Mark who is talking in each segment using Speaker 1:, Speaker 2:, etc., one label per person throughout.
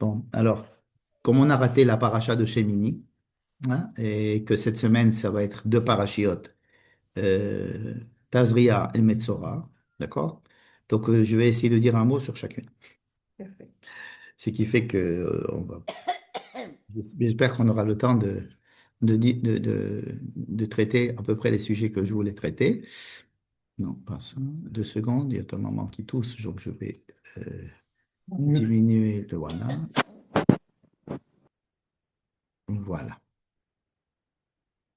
Speaker 1: Bon, alors, comme on a raté la paracha de Shemini, hein, et que cette semaine, ça va être deux parachiotes, euh, Tazria et Metzora, d'accord? Donc, je vais essayer de dire un mot sur chacune. Ce qui fait que, j'espère qu'on aura le temps de traiter à peu près les sujets que je voulais traiter. Non, pas ça. 2 secondes, il y a un moment qui tousse, donc je vais diminuer le voilà. Voilà,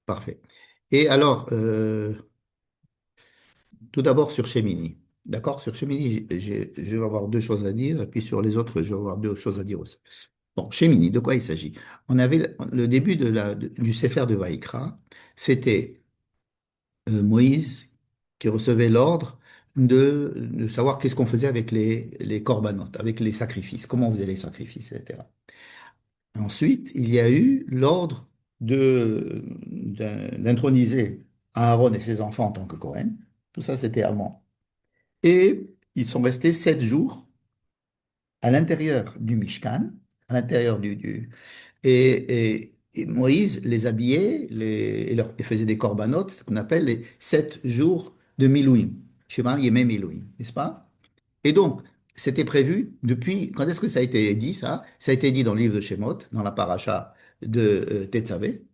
Speaker 1: parfait. Et alors, tout d'abord sur Chemini. D'accord? Sur Chemini, je vais avoir deux choses à dire, et puis sur les autres, je vais avoir deux choses à dire aussi. Bon, Chemini, de quoi il s'agit? On avait le début du Sefer de Vaïkra, c'était Moïse qui recevait l'ordre de savoir qu'est-ce qu'on faisait avec les corbanotes, avec les sacrifices, comment on faisait les sacrifices, etc. Ensuite, il y a eu l'ordre d'introniser Aaron et ses enfants en tant que Cohen. Tout ça, c'était avant. Et ils sont restés 7 jours à l'intérieur du Mishkan, à l'intérieur et Moïse les habillait et faisait des corbanotes, ce qu'on appelle les 7 jours de Milouim. Shema Yemei Milouim, n'est-ce pas? Et donc, c'était prévu depuis, quand est-ce que ça a été dit, ça? Ça a été dit dans le livre de Shemot, dans la paracha de Tetzavé.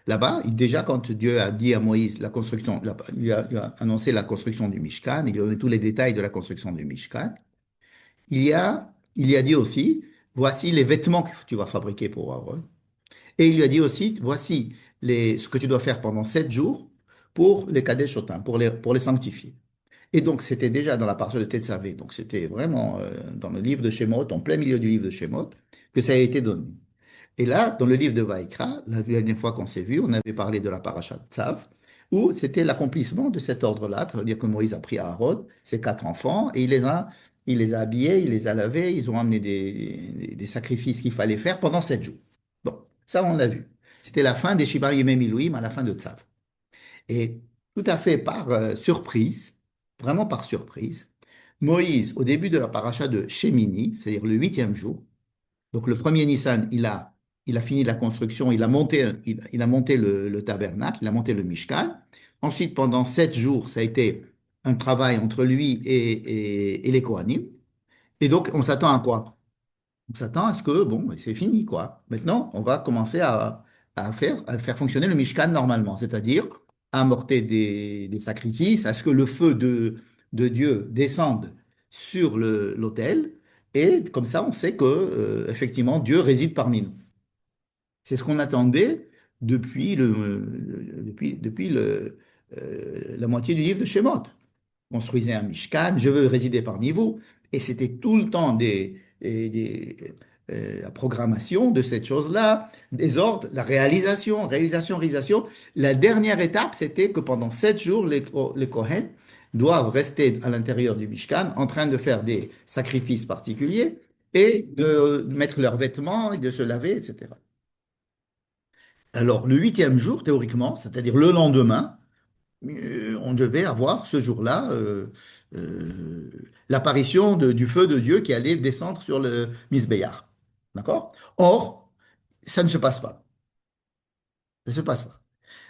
Speaker 1: Là-bas, déjà, quand Dieu a dit à Moïse la construction, lui a annoncé la construction du Mishkan, il lui a donné tous les détails de la construction du Mishkan, il y a dit aussi, voici les vêtements que tu vas fabriquer pour Aaron. Et il lui a dit aussi, voici ce que tu dois faire pendant 7 jours pour les Kadesh pour les sanctifier. Et donc, c'était déjà dans la partie de Tetzavé, donc c'était vraiment dans le livre de Shemot, en plein milieu du livre de Shemot, que ça a été donné. Et là, dans le livre de Vaïkra, la dernière fois qu'on s'est vu, on avait parlé de la paracha de Tzav, où c'était l'accomplissement de cet ordre-là, c'est-à-dire que Moïse a pris Aaron, ses 4 enfants, et il les a habillés, il les a lavés, ils ont amené des sacrifices qu'il fallait faire pendant 7 jours. Bon, ça on l'a vu. C'était la fin des Shiva Yemei Milouim, à la fin de Tzav. Et tout à fait par surprise, vraiment par surprise, Moïse, au début de la paracha de Shemini, c'est-à-dire le 8e jour, donc le premier Nissan, il a fini la construction, il a monté le tabernacle, il a monté le Mishkan. Ensuite, pendant 7 jours, ça a été un travail entre lui et les Kohanim. Et donc, on s'attend à quoi? On s'attend à ce que, bon, ben, c'est fini, quoi. Maintenant, on va commencer à faire fonctionner le Mishkan normalement, c'est-à-dire à amorter des sacrifices, à ce que le feu de Dieu descende sur l'autel. Et comme ça, on sait que, effectivement, Dieu réside parmi nous. C'est ce qu'on attendait depuis la moitié du livre de Shemot. Construisez un Mishkan, je veux résider parmi vous. Et c'était tout le temps la programmation de cette chose-là, des ordres, la réalisation, réalisation, réalisation. La dernière étape, c'était que pendant 7 jours, les Kohen doivent rester à l'intérieur du Mishkan en train de faire des sacrifices particuliers et de mettre leurs vêtements et de se laver, etc. Alors, le 8e jour, théoriquement, c'est-à-dire le lendemain, on devait avoir ce jour-là euh, l'apparition du feu de Dieu qui allait descendre sur le Misbéach. D'accord? Or, ça ne se passe pas. Ça ne se passe pas.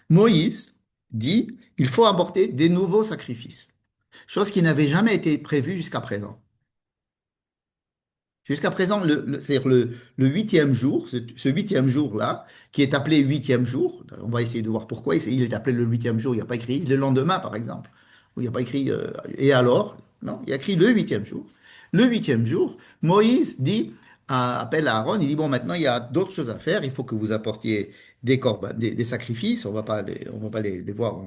Speaker 1: Moïse dit, il faut apporter des nouveaux sacrifices, chose qui n'avait jamais été prévue jusqu'à présent. Jusqu'à présent, c'est-à-dire le 8e jour, ce 8e jour-là, qui est appelé 8e jour, on va essayer de voir pourquoi il est appelé le 8e jour, il n'y a pas écrit le lendemain, par exemple, ou il n'y a pas écrit et alors, non, il y a écrit le 8e jour. Le 8e jour, Moïse appelle à Aaron, il dit, bon, maintenant, il y a d'autres choses à faire, il faut que vous apportiez des sacrifices, on va pas les voir,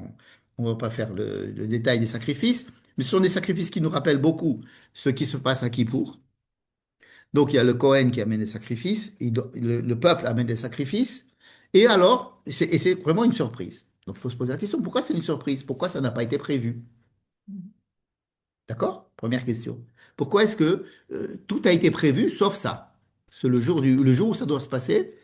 Speaker 1: on va pas faire le détail des sacrifices, mais ce sont des sacrifices qui nous rappellent beaucoup ce qui se passe à Kippour. Donc il y a le Cohen qui amène des sacrifices, le peuple amène des sacrifices, et alors, c'est vraiment une surprise. Donc il faut se poser la question, pourquoi c'est une surprise? Pourquoi ça n'a pas été prévu? D'accord? Première question. Pourquoi est-ce que tout a été prévu sauf ça? C'est le jour où ça doit se passer.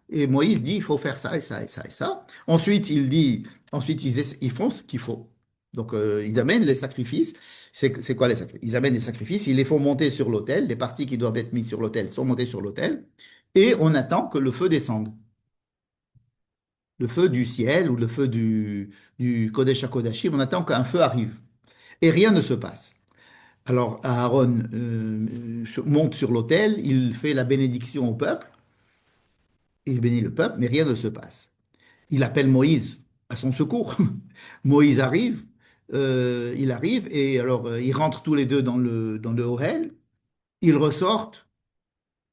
Speaker 1: Et Moïse dit, il faut faire ça et ça et ça et ça. Ensuite, il dit, ensuite ils font ce qu'il faut. Donc, ils amènent les sacrifices. C'est quoi les sacrifices? Ils amènent les sacrifices, ils les font monter sur l'autel. Les parties qui doivent être mises sur l'autel sont montées sur l'autel. Et on attend que le feu descende. Le feu du ciel ou le feu du Kodesh HaKodashim, on attend qu'un feu arrive. Et rien ne se passe. Alors Aaron monte sur l'autel, il fait la bénédiction au peuple, il bénit le peuple, mais rien ne se passe. Il appelle Moïse à son secours. Moïse arrive, il arrive, et alors ils rentrent tous les deux dans le Ohel, ils ressortent,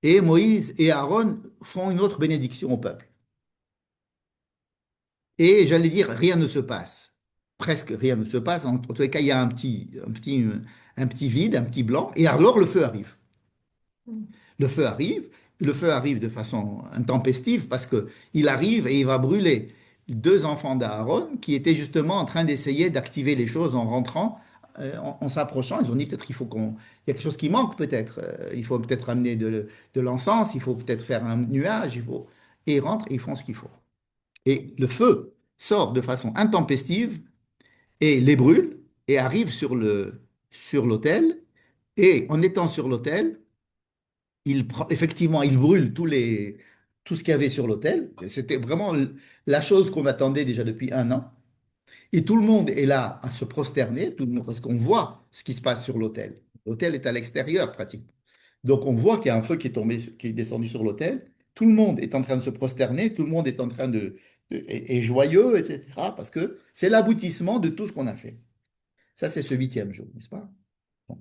Speaker 1: et Moïse et Aaron font une autre bénédiction au peuple. Et j'allais dire, rien ne se passe. Presque rien ne se passe. En tous les cas, il y a un petit vide, un petit blanc, et alors le feu arrive. Le feu arrive, le feu arrive de façon intempestive parce que il arrive et il va brûler deux enfants d'Aaron qui étaient justement en train d'essayer d'activer les choses en rentrant, en s'approchant. Ils ont dit peut-être il y a quelque chose qui manque peut-être. Il faut peut-être amener de l'encens, il faut peut-être faire un nuage, et ils rentrent et ils font ce qu'il faut. Et le feu sort de façon intempestive et les brûle et arrive sur l'autel. Et en étant sur l'autel, effectivement, il brûle tout ce qu'il y avait sur l'autel. C'était vraiment la chose qu'on attendait déjà depuis un an. Et tout le monde est là à se prosterner, tout le monde, parce qu'on voit ce qui se passe sur l'autel. L'autel est à l'extérieur, pratiquement. Donc on voit qu'il y a un feu qui est tombé, qui est descendu sur l'autel. Tout le monde est en train de se prosterner, tout le monde est en train est joyeux, etc. Parce que c'est l'aboutissement de tout ce qu'on a fait. Ça, c'est ce 8e jour, n'est-ce pas? Bon.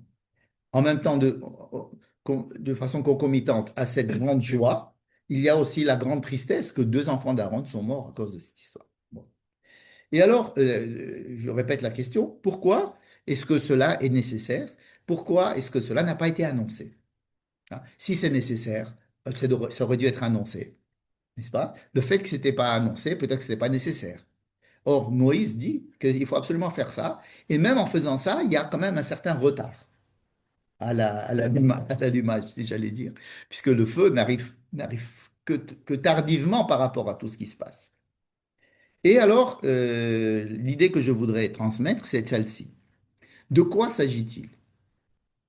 Speaker 1: En même temps, de façon concomitante à cette grande joie, il y a aussi la grande tristesse que deux enfants d'Aaron sont morts à cause de cette histoire. Bon. Et alors, je répète la question, pourquoi est-ce que cela est nécessaire? Pourquoi est-ce que cela n'a pas été annoncé? Hein. Si c'est nécessaire, ça aurait dû être annoncé, n'est-ce pas? Le fait que ce n'était pas annoncé, peut-être que ce n'était pas nécessaire. Or, Moïse dit qu'il faut absolument faire ça, et même en faisant ça, il y a quand même un certain retard à l'allumage, si j'allais dire, puisque le feu n'arrive que tardivement par rapport à tout ce qui se passe. Et alors, l'idée que je voudrais transmettre, c'est celle-ci. De quoi s'agit-il,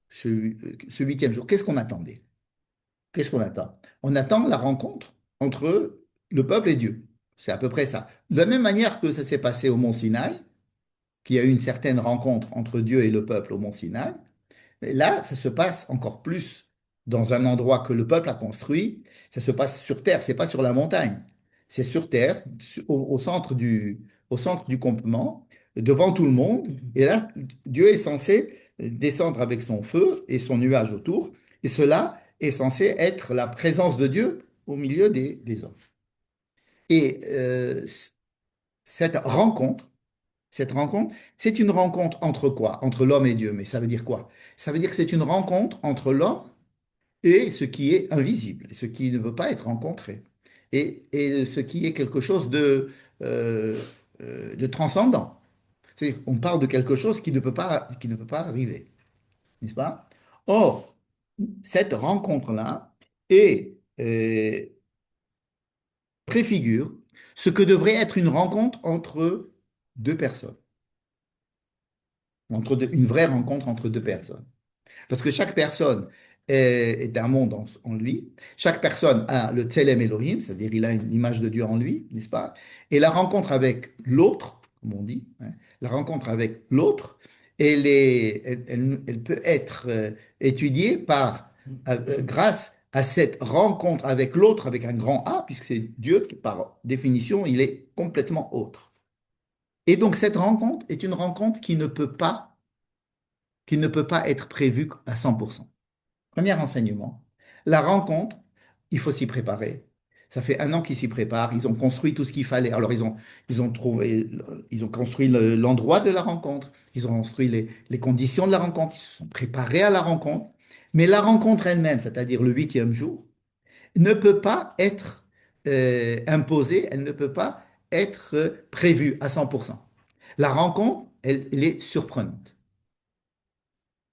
Speaker 1: ce 8e jour? Qu'est-ce qu'on attendait? Qu'est-ce qu'on attend? On attend la rencontre entre le peuple et Dieu. C'est à peu près ça. De la même manière que ça s'est passé au mont Sinaï, qu'il y a eu une certaine rencontre entre Dieu et le peuple au mont Sinaï, mais là, ça se passe encore plus dans un endroit que le peuple a construit. Ça se passe sur terre, c'est pas sur la montagne. C'est sur terre, au centre du campement, devant tout le monde. Et là, Dieu est censé descendre avec son feu et son nuage autour. Et cela est censé être la présence de Dieu au milieu des hommes. Et cette rencontre, cette rencontre, c'est une rencontre entre quoi? Entre l'homme et Dieu. Mais ça veut dire quoi? Ça veut dire que c'est une rencontre entre l'homme et ce qui est invisible, ce qui ne peut pas être rencontré, et ce qui est quelque chose euh, de transcendant. C'est-à-dire, on parle de quelque chose qui ne peut pas arriver, n'est-ce pas? Or, cette rencontre-là préfigure ce que devrait être une rencontre entre deux personnes, une vraie rencontre entre deux personnes. Parce que chaque personne est un monde en lui. Chaque personne a le Tselem Elohim, c'est-à-dire il a une image de Dieu en lui, n'est-ce pas? Et la rencontre avec l'autre, comme on dit, hein, la rencontre avec l'autre, elle peut être étudiée grâce à cette rencontre avec l'autre, avec un grand A, puisque c'est Dieu qui, par définition, il est complètement autre. Et donc cette rencontre est une rencontre qui ne peut pas être prévue à 100%. Premier enseignement, la rencontre, il faut s'y préparer. Ça fait un an qu'ils s'y préparent. Ils ont construit tout ce qu'il fallait. Alors, ils ont construit l'endroit de la rencontre. Ils ont construit les conditions de la rencontre. Ils se sont préparés à la rencontre. Mais la rencontre elle-même, c'est-à-dire le 8e jour, ne peut pas être imposée. Elle ne peut pas être prévue à 100%. La rencontre, elle est surprenante.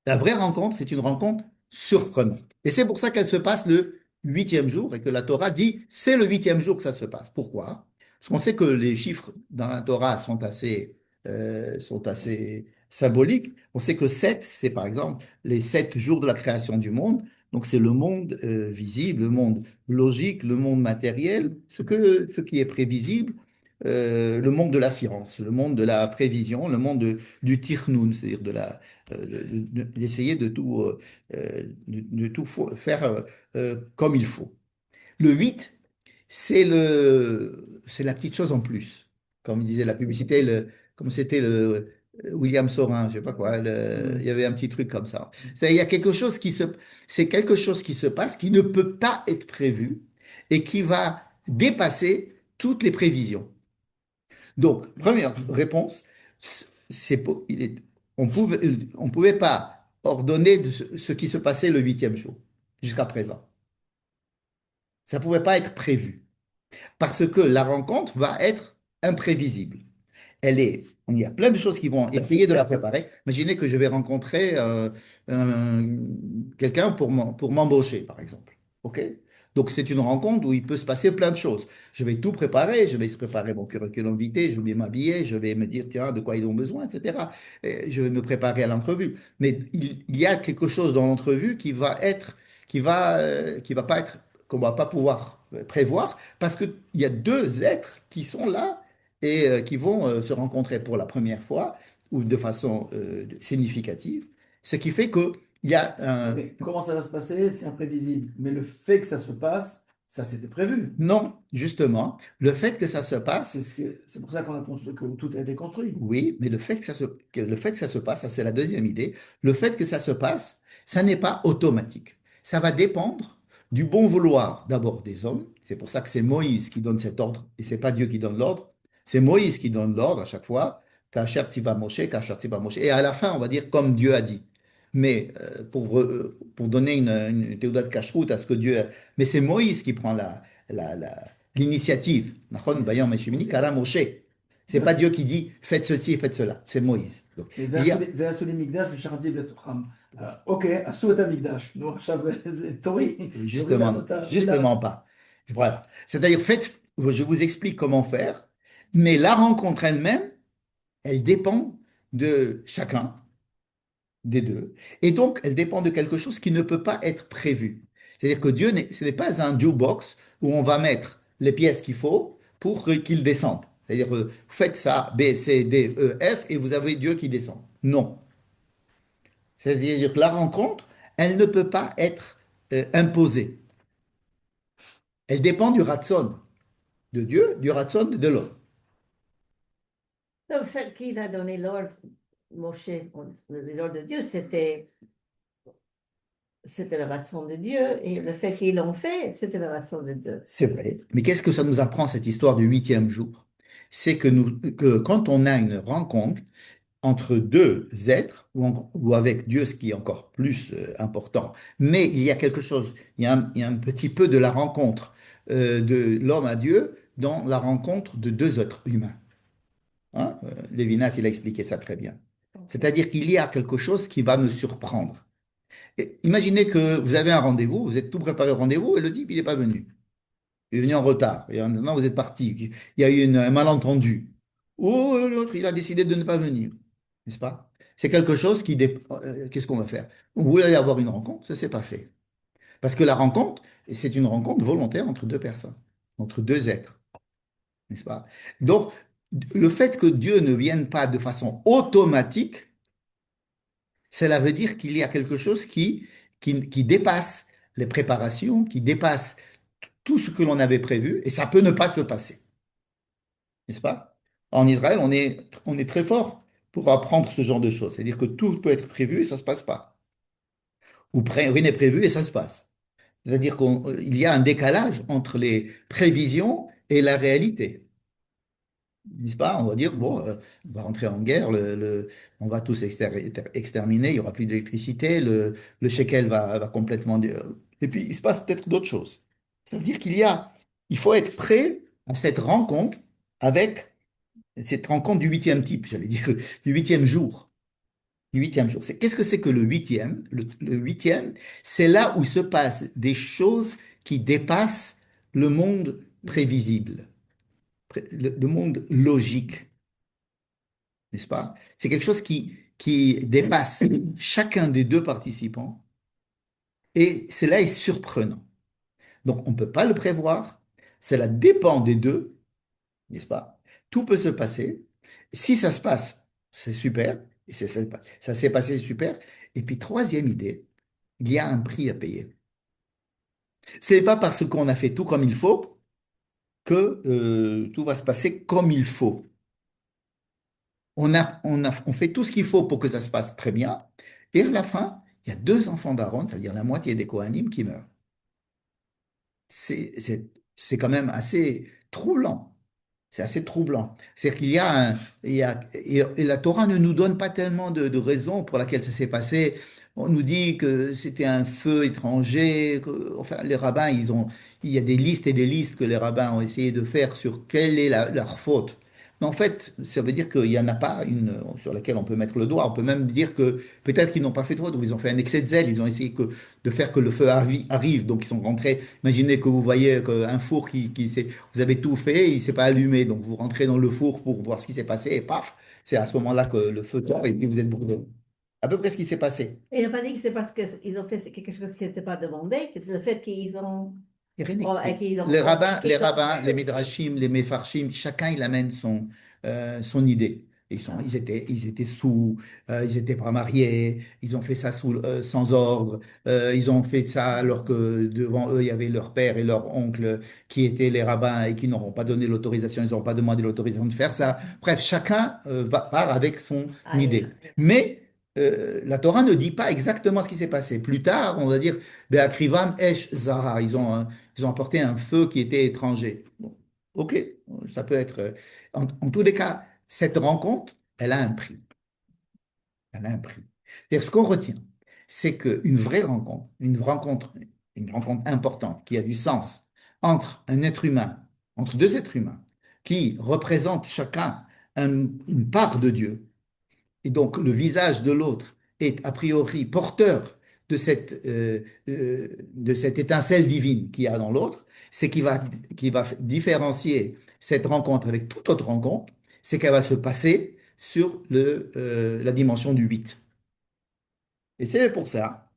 Speaker 1: La vraie rencontre, c'est une rencontre surprenante. Et c'est pour ça qu'elle se passe le 8e jour et que la Torah dit c'est le 8e jour que ça se passe. Pourquoi? Parce qu'on sait que les chiffres dans la Torah sont assez sont assez symboliques. On sait que 7, c'est par exemple les 7 jours de la création du monde. Donc c'est le monde visible, le monde logique, le monde matériel, ce qui est prévisible, le monde de la science, le monde de la prévision, le monde du tirnoun, c'est-à-dire d'essayer de tout faire comme il faut. Le 8, c'est la petite chose en plus. Comme disait la publicité, comme c'était le William Sorin, je sais pas quoi, il y avait un petit truc comme ça. Il y a quelque chose c'est quelque chose qui se passe qui ne peut pas être prévu et qui va dépasser toutes les prévisions. Donc, première réponse, c'est, po- il est- on pouvait pas ordonner de ce qui se passait le huitième jour jusqu'à présent. Ça pouvait pas être prévu. Parce que la rencontre va être imprévisible. Il y a plein de choses qui vont essayer de la préparer. Imaginez que je vais rencontrer quelqu'un pour m'embaucher, par exemple. OK? Donc, c'est une rencontre où il peut se passer plein de choses. Je vais tout préparer, je vais se préparer mon curriculum vitae, je vais m'habiller, je vais me dire, tiens, de quoi ils ont besoin, etc. Et je vais me préparer à l'entrevue. Mais il y a quelque chose dans l'entrevue qui va pas être, qu'on va pas pouvoir prévoir parce qu'il y a deux êtres qui sont là et qui vont se rencontrer pour la première fois ou de façon significative, ce qui fait qu'il y a un...
Speaker 2: Mais comment ça va se passer, c'est imprévisible. Mais le fait que ça se passe, ça c'était prévu.
Speaker 1: Non, justement, le fait que ça se passe,
Speaker 2: C'est pour ça qu'on a construit, que tout a été construit.
Speaker 1: oui, mais le fait que ça se passe, ça c'est la deuxième idée, le fait que ça se passe, ça n'est pas automatique. Ça va dépendre du bon vouloir d'abord des hommes. C'est pour ça que c'est Moïse qui donne cet ordre et c'est pas Dieu qui donne l'ordre. C'est Moïse qui donne l'ordre à chaque fois. Kasher tiva Moshe, Kasher tiva Moshe. Et à la fin, on va dire comme Dieu a dit. Mais pour donner une théodat de cacheroute à ce que Dieu a... Mais c'est Moïse qui prend la, la- l'initiative. Nachon, Bayam, Meshimini, Kara Moshe. C'est pas Dieu qui dit faites ceci et faites cela, c'est Moïse. Donc, il y a
Speaker 2: ועשו לי מקדש ושכנתי בתוכם. אוקיי, עשו את המקדש. נו, עכשיו תורי לעשות את התפילה.
Speaker 1: justement pas. Voilà. C'est-à-dire, je vous explique comment faire, mais la rencontre elle-même, elle dépend de chacun des deux. Et donc, elle dépend de quelque chose qui ne peut pas être prévu. C'est-à-dire que ce n'est pas un jukebox où on va mettre les pièces qu'il faut pour qu'il descende. C'est-à-dire, faites ça, B, C, D, E, F, et vous avez Dieu qui descend. Non. C'est-à-dire que la rencontre, elle ne peut pas être imposée. Elle dépend du ratson de Dieu, du ratson de l'homme.
Speaker 3: Le fait qu'il a donné l'ordre, Moshe, les ordres de Dieu, c'était la façon de Dieu, et le fait qu'ils l'ont fait, c'était la façon de Dieu.
Speaker 1: C'est vrai. Mais qu'est-ce que ça nous apprend, cette histoire du huitième jour? C'est que quand on a une rencontre entre deux êtres, ou avec Dieu, ce qui est encore plus important, mais il y a quelque chose, il y a un petit peu de la rencontre de l'homme à Dieu dans la rencontre de deux êtres humains. Hein? Lévinas, il a expliqué ça très bien.
Speaker 3: Ok.
Speaker 1: C'est-à-dire qu'il y a quelque chose qui va me surprendre. Et imaginez que vous avez un rendez-vous, vous êtes tout préparé au rendez-vous et le type, il n'est pas venu. Il est venu en retard. Et maintenant, vous êtes parti. Il y a eu un malentendu. Ou l'autre, il a décidé de ne pas venir. N'est-ce pas? C'est quelque chose qu'est-ce qu'on va faire? Vous voulez avoir une rencontre, ça, c'est pas fait. Parce que la rencontre, c'est une rencontre volontaire entre deux personnes, entre deux êtres. N'est-ce pas? Donc, le fait que Dieu ne vienne pas de façon automatique, cela veut dire qu'il y a quelque chose qui dépasse les préparations, qui dépasse tout ce que l'on avait prévu, et ça peut ne pas se passer, n'est-ce pas? En Israël, on est très fort pour apprendre ce genre de choses. C'est-à-dire que tout peut être prévu et ça ne se passe pas. Ou rien n'est prévu et ça se passe. C'est-à-dire qu'il y a un décalage entre les prévisions et la réalité. N'est-ce pas? On va dire, bon, on va rentrer en guerre, on va tous exterminer, il n'y aura plus d'électricité, le shekel va complètement... Et puis, il se passe peut-être d'autres choses. Ça veut dire il faut être prêt à cette rencontre avec cette rencontre du huitième type, j'allais dire, du huitième jour. Du huitième jour. Qu'est-ce que c'est que le huitième? Le huitième, c'est là où se passent des choses qui dépassent le monde prévisible, le monde logique. n'est-ce pas? C'est quelque chose qui dépasse chacun des deux participants et cela est surprenant. Donc, on ne peut pas le prévoir, cela dépend des deux, n'est-ce pas? Tout peut se passer. Si ça se passe, c'est super. Et ça s'est passé super. Et puis, troisième idée, il y a un prix à payer. Ce n'est pas parce qu'on a fait tout comme il faut que tout va se passer comme il faut. On fait tout ce qu'il faut pour que ça se passe très bien. Et à la fin, il y a deux enfants d'Aaron, c'est-à-dire la moitié des Kohanim, qui meurent. C'est, c'est, c'est quand même assez troublant. C'est assez troublant. C'est-à-dire qu'il y a un, il y a, et la Torah ne nous donne pas tellement de raisons pour lesquelles ça s'est passé. On nous dit que c'était un feu étranger. Enfin, les rabbins, il y a des listes et des listes que les rabbins ont essayé de faire sur quelle est leur faute. Mais en fait, ça veut dire qu'il n'y en a pas une sur laquelle on peut mettre le doigt. On peut même dire que peut-être qu'ils n'ont pas fait de faute, ou ils ont fait un excès de zèle. Ils ont essayé de faire que le feu arrive. Donc, ils sont rentrés. Imaginez que vous voyez un four vous avez tout fait, il ne s'est pas allumé. Donc vous rentrez dans le four pour voir ce qui s'est passé et paf, c'est à ce moment-là que le feu tombe et puis vous êtes brûlé. À peu près ce qui s'est passé.
Speaker 3: Et il n'a pas dit que c'est parce qu'ils ont fait quelque chose qui n'était pas demandé, que c'est le fait qu'ils ont,
Speaker 1: Irénique.
Speaker 3: et qu'ils ont
Speaker 1: Les
Speaker 3: qu'ils ont-
Speaker 1: rabbins, les midrashim, les mefarshim, chacun il amène son idée.
Speaker 3: Ah,
Speaker 1: Ils étaient sous, ils n'étaient pas mariés, ils ont fait ça sans ordre, ils ont fait ça alors que devant eux il y avait leur père et leur oncle qui étaient les rabbins et qui n'auront pas donné l'autorisation, ils n'ont pas demandé l'autorisation de faire ça. Bref, chacun part avec son
Speaker 3: aïe.
Speaker 1: idée. Mais la Torah ne dit pas exactement ce qui s'est passé. Plus tard, on va dire, Be'akrivam esh zara, ils ont apporté un feu qui était étranger. Bon, ok, ça peut être. En tous les cas, cette rencontre, elle a un prix. Elle a un prix. C'est-à-dire, ce qu'on retient, c'est qu'une vraie rencontre, une rencontre importante, qui a du sens entre un être humain, entre deux êtres humains, qui représentent chacun une part de Dieu, et donc le visage de l'autre est a priori porteur de cette étincelle divine qu'il y a dans l'autre, c'est qui va différencier cette rencontre avec toute autre rencontre, c'est qu'elle va se passer sur la dimension du 8. Et c'est pour ça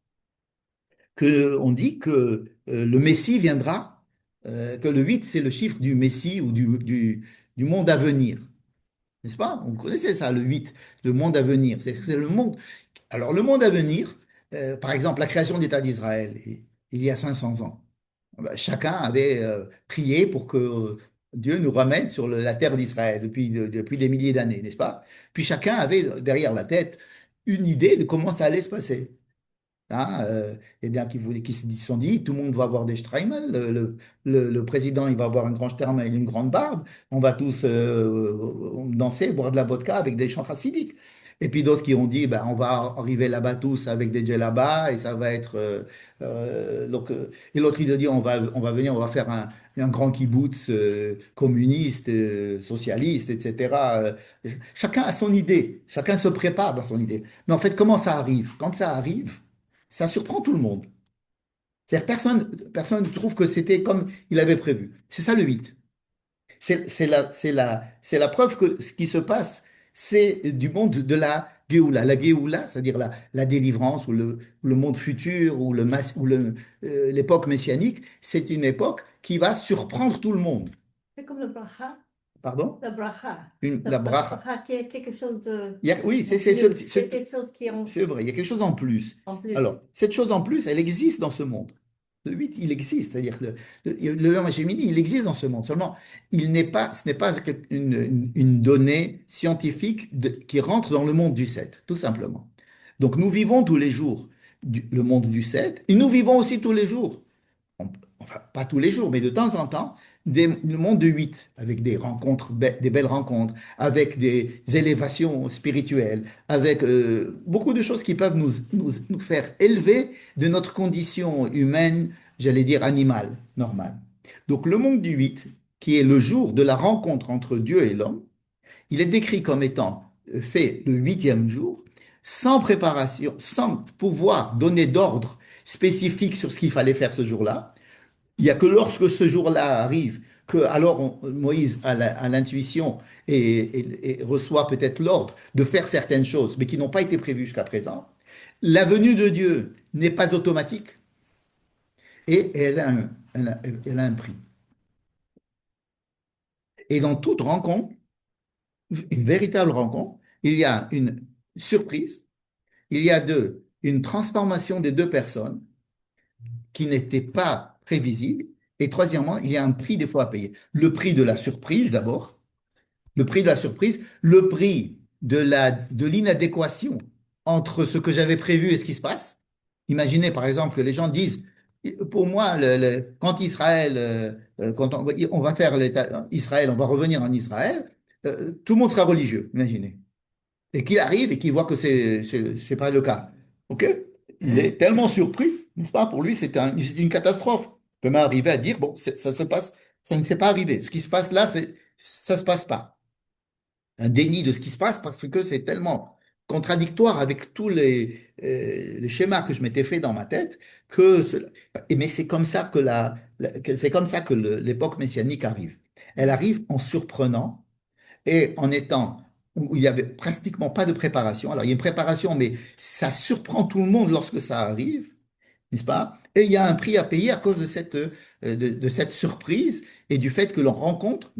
Speaker 1: qu'on dit que le Messie viendra, que le 8 c'est le chiffre du Messie ou du monde à venir. N'est-ce pas? On connaissait ça, le 8, le monde à venir. C'est le monde. Alors, le monde à venir, par exemple, la création d'État d'Israël, il y a 500 ans, ben, chacun avait prié pour que Dieu nous ramène sur la terre d'Israël depuis des milliers d'années, n'est-ce pas? Puis chacun avait derrière la tête une idée de comment ça allait se passer. Hein, eh bien, qui se sont dit, tout le monde va avoir des Streimel, le président, il va avoir un grand Streimel et une grande barbe, on va tous danser, boire de la vodka avec des chants chassidiques. Et puis d'autres qui ont dit, ben, on va arriver là-bas tous avec des djellabas et ça va être... et l'autre, il a dit, on va venir, on va faire un grand kibbutz communiste, socialiste, etc. Chacun a son idée, chacun se prépare dans son idée. Mais en fait, comment ça arrive? Quand ça arrive, ça surprend tout le monde. C'est-à-dire personne ne trouve que c'était comme il avait prévu. C'est ça le 8. C'est la preuve que ce qui se passe, c'est du monde de la Géoula. La Géoula, c'est-à-dire la délivrance ou le monde futur ou l'époque messianique, c'est une époque qui va surprendre tout le monde.
Speaker 3: C'est comme le bracha.
Speaker 1: Pardon?
Speaker 3: Le bracha.
Speaker 1: La bracha.
Speaker 3: Bracha qui est quelque chose de
Speaker 1: Oui,
Speaker 3: c'est quelque chose qui est
Speaker 1: c'est vrai, il y a quelque chose en plus.
Speaker 3: en plus.
Speaker 1: Alors, cette chose en plus, elle existe dans ce monde. Le 8, il existe, c'est-à-dire que le Yom HaShemini, il existe dans ce monde. Seulement, ce n'est pas une donnée scientifique qui rentre dans le monde du 7, tout simplement. Donc, nous vivons tous les jours le monde du 7 et nous vivons aussi tous les jours enfin pas tous les jours, mais de temps en temps, le monde de 8, avec des rencontres, des belles rencontres, avec des élévations spirituelles, avec beaucoup de choses qui peuvent nous faire élever de notre condition humaine, j'allais dire animale, normale. Donc le monde du 8, qui est le jour de la rencontre entre Dieu et l'homme, il est décrit comme étant fait le huitième jour, sans préparation, sans pouvoir donner d'ordre spécifique sur ce qu'il fallait faire ce jour-là. Il n'y a que lorsque ce jour-là arrive que alors Moïse a l'intuition et reçoit peut-être l'ordre de faire certaines choses, mais qui n'ont pas été prévues jusqu'à présent. La venue de Dieu n'est pas automatique et elle a un prix. Et dans toute rencontre, une véritable rencontre, il y a une surprise, il y a une transformation des deux personnes qui n'était pas prévisible. Et troisièmement, il y a un prix des fois à payer. Le prix de la surprise d'abord, le prix de la surprise, le prix de l'inadéquation entre ce que j'avais prévu et ce qui se passe. Imaginez par exemple que les gens disent, pour moi, quand Israël, quand on va faire l'État Israël, on va revenir en Israël, tout le monde sera religieux, imaginez. Et qu'il arrive et qu'il voit que c'est pas le cas. OK? Il est tellement surpris, n'est-ce pas? Pour lui, c'est une catastrophe. Il peut même arriver à dire, bon, ça se passe, ça ne s'est pas arrivé. Ce qui se passe là, ça se passe pas. Un déni de ce qui se passe parce que c'est tellement contradictoire avec tous les schémas que je m'étais fait dans ma tête mais c'est comme ça c'est comme ça que l'époque messianique arrive. Elle arrive en surprenant et en étant où il n'y avait pratiquement pas de préparation. Alors, il y a une préparation, mais ça surprend tout le monde lorsque ça arrive, n'est-ce pas? Et il y a un prix à payer à cause de cette surprise et du fait que l'on rencontre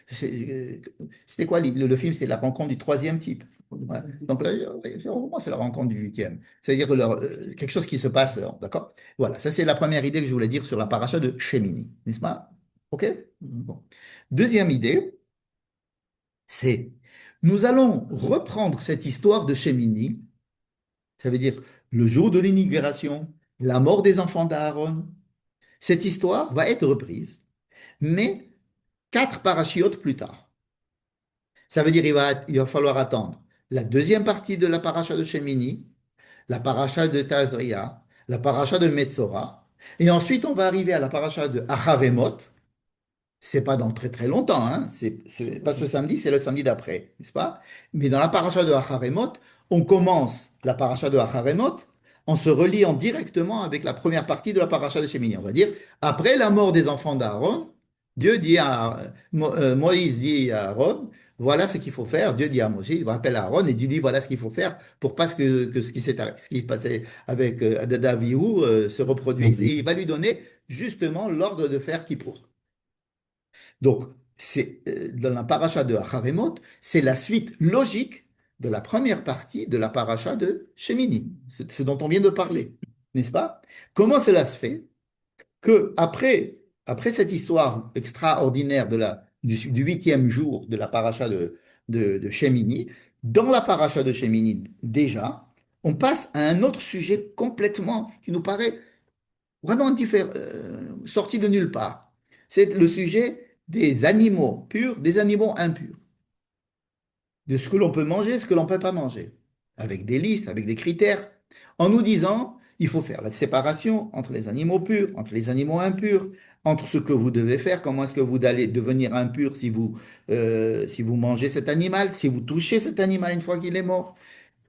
Speaker 1: c'était quoi le film? C'était la rencontre du troisième type. Voilà. Donc là, moi, c'est la rencontre du huitième. C'est-à-dire que quelque chose qui se passe, d'accord? Voilà, ça c'est la première idée que je voulais dire sur la paracha de Shemini, n'est-ce pas? OK? Bon. Deuxième idée, c'est nous allons reprendre cette histoire de Shemini, ça veut dire le jour de l'inauguration, la mort des enfants d'Aaron. Cette histoire va être reprise, mais 4 parachiotes plus tard. Ça veut dire il va falloir attendre la deuxième partie de la paracha de Shemini, la paracha de Tazria, la paracha de Metzora, et ensuite on va arriver à la paracha de Achavemot. C'est pas dans très très longtemps, hein. C'est pas ce samedi, c'est le samedi d'après, n'est-ce pas? Mais dans la paracha de Acharemot, on commence la paracha de Acharemot en se reliant directement avec la première partie de la paracha de Shemini. On va dire, après la mort des enfants d'Aaron, Dieu dit Moïse dit à Aaron, voilà ce qu'il faut faire. Dieu dit à Moïse, il rappelle à Aaron et dit lui, voilà ce qu'il faut faire pour pas que ce qui passait avec Daviou se reproduise. Et il va lui donner justement l'ordre de faire Kippour. Donc, dans la paracha de Acharemot, c'est la suite logique de la première partie de la paracha de Shemini, ce dont on vient de parler, n'est-ce pas? Comment cela se fait que après cette histoire extraordinaire du huitième jour de la paracha de Shemini, dans la paracha de Shemini déjà, on passe à un autre sujet complètement qui nous paraît vraiment sorti de nulle part. C'est le sujet des animaux purs, des animaux impurs, de ce que l'on peut manger, ce que l'on ne peut pas manger, avec des listes, avec des critères, en nous disant, il faut faire la séparation entre les animaux purs, entre les animaux impurs, entre ce que vous devez faire, comment est-ce que vous allez devenir impur si vous mangez cet animal, si vous touchez cet animal une fois qu'il est mort,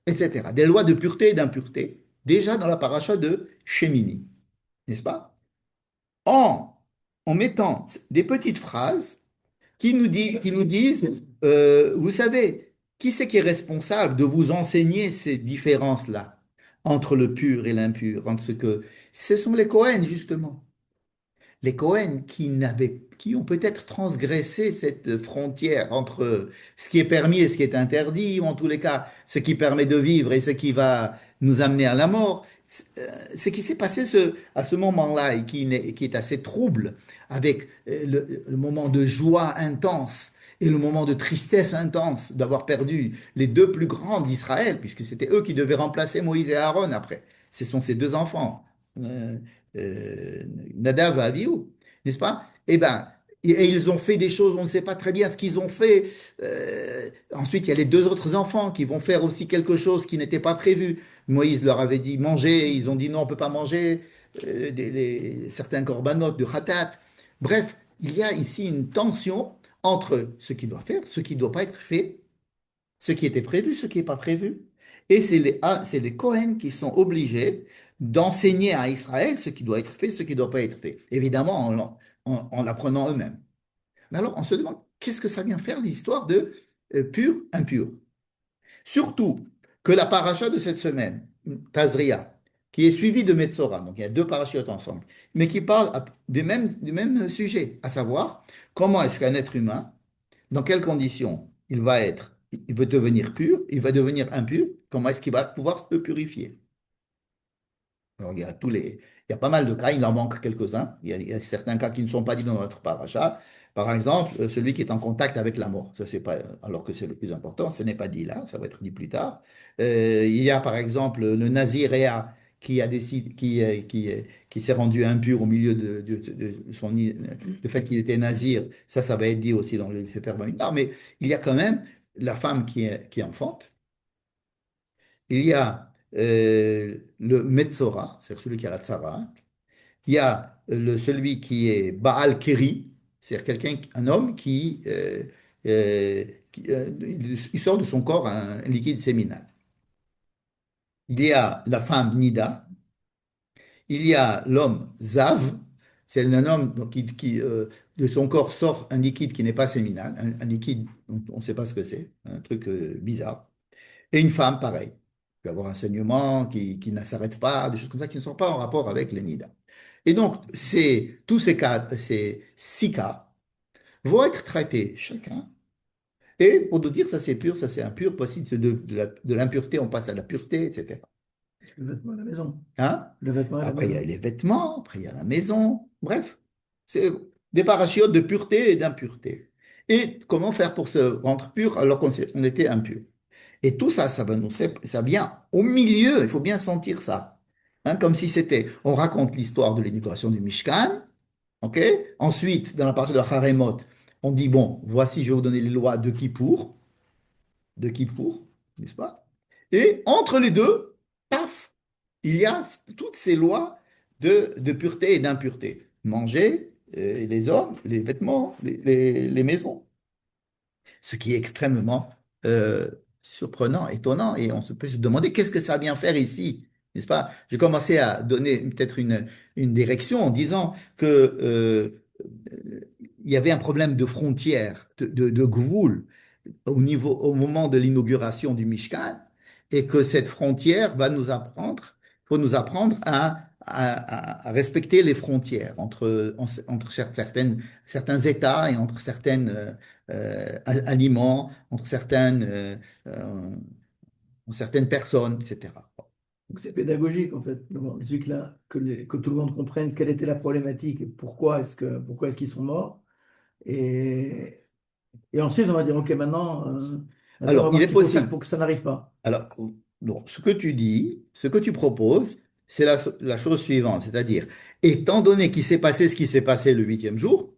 Speaker 1: etc. Des lois de pureté et d'impureté, déjà dans la paracha de Shemini, n'est-ce pas? en, en mettant des petites phrases qui nous disent, vous savez, qui c'est qui est responsable de vous enseigner ces différences-là entre le pur et l'impur, entre ce sont les Cohen, justement. Les Cohen qui ont peut-être transgressé cette frontière entre ce qui est permis et ce qui est interdit, ou en tous les cas, ce qui permet de vivre et ce qui va nous amener à la mort. Ce qui s'est passé à ce moment-là et qui est assez trouble, avec le moment de joie intense et le moment de tristesse intense d'avoir perdu les deux plus grands d'Israël, puisque c'était eux qui devaient remplacer Moïse et Aaron après. Ce sont ces deux enfants. Euh, Nadav et Avihu, n'est-ce pas? Eh ben, et ils ont fait des choses, on ne sait pas très bien ce qu'ils ont fait. Ensuite, il y a les deux autres enfants qui vont faire aussi quelque chose qui n'était pas prévu. Moïse leur avait dit manger, ils ont dit non, on ne peut pas manger certains corbanotes de khatat. Bref, il y a ici une tension entre ce qui doit faire, ce qui ne doit pas être fait, ce qui était prévu, ce qui n'est pas prévu. Et c'est les Kohen qui sont obligés d'enseigner à Israël ce qui doit être fait, ce qui ne doit pas être fait. Évidemment, en l'apprenant eux-mêmes. Mais alors, on se demande, qu'est-ce que ça vient faire l'histoire de pur, impur? Surtout que la paracha de cette semaine, Tazria, qui est suivie de Metzora, donc il y a deux parachutes ensemble, mais qui parlent du même sujet, à savoir comment est-ce qu'un être humain, dans quelles conditions il veut devenir pur, il va devenir impur, comment est-ce qu'il va pouvoir se purifier? Alors, il y a pas mal de cas, il en manque quelques-uns. Il y a certains cas qui ne sont pas dit dans notre paracha. Par exemple, celui qui est en contact avec la mort. Ça, c'est pas, alors que c'est le plus important, ce n'est pas dit là, ça va être dit plus tard. Il y a par exemple le Naziréa qui a décidé, qui s'est rendu impur au milieu de le fait qu'il était nazir. Ça va être dit aussi dans le Deutéronome. Mais il y a quand même la femme qui enfante. Il y a le Metzora, c'est-à-dire celui qui a la tzara. Il y a celui qui est Baal Keri, c'est-à-dire un homme il sort de son corps un liquide séminal. Il y a la femme Nida. Il y a l'homme Zav, c'est un homme donc, de son corps sort un liquide qui n'est pas séminal, un liquide dont on ne sait pas ce que c'est, un truc bizarre. Et une femme, pareil. Il peut y avoir un saignement qui ne s'arrête pas, des choses comme ça qui ne sont pas en rapport avec les nidas. Et donc, tous ces cas, ces 6 cas, vont être traités chacun. Et pour nous dire ça c'est pur, ça c'est impur, possible de l'impureté, on passe à la pureté, etc.
Speaker 2: Le vêtement à la maison.
Speaker 1: Hein?
Speaker 2: Le vêtement à la
Speaker 1: Après, il y a
Speaker 2: maison.
Speaker 1: les vêtements, après, il y a la maison. Bref, c'est des parachutes de pureté et d'impureté. Et comment faire pour se rendre pur alors on était impur? Et tout ça, ça vient au milieu, il faut bien sentir ça. Hein, comme si c'était, on raconte l'histoire de l'éducation du Mishkan, ok? Ensuite, dans la partie de Haremot, on dit, bon, voici, je vais vous donner les lois de Kippour, n'est-ce pas? Et entre les deux, paf, il y a toutes ces lois de pureté et d'impureté. Manger, les hommes, les vêtements, les maisons. Ce qui est extrêmement surprenant, étonnant, et on peut se demander qu'est-ce que ça vient faire ici, n'est-ce pas? J'ai commencé à donner peut-être une direction en disant que il y avait un problème de frontière, de gvoul, au moment de l'inauguration du Mishkan, et que cette frontière faut nous apprendre à respecter les frontières entre certains États et entre aliments, entre certaines personnes, etc.
Speaker 2: Donc c'est pédagogique en fait, dans ce truc-là, que tout le monde comprenne quelle était la problématique et pourquoi est-ce qu'ils sont morts. Et, et ensuite, on va dire, OK, maintenant, on va
Speaker 1: Alors,
Speaker 2: voir
Speaker 1: il
Speaker 2: ce
Speaker 1: est
Speaker 2: qu'il faut faire
Speaker 1: possible.
Speaker 2: pour que ça n'arrive pas.
Speaker 1: Alors, donc, ce que tu dis, ce que tu proposes, c'est la chose suivante, c'est-à-dire, étant donné qu'il s'est passé ce qui s'est passé le huitième jour,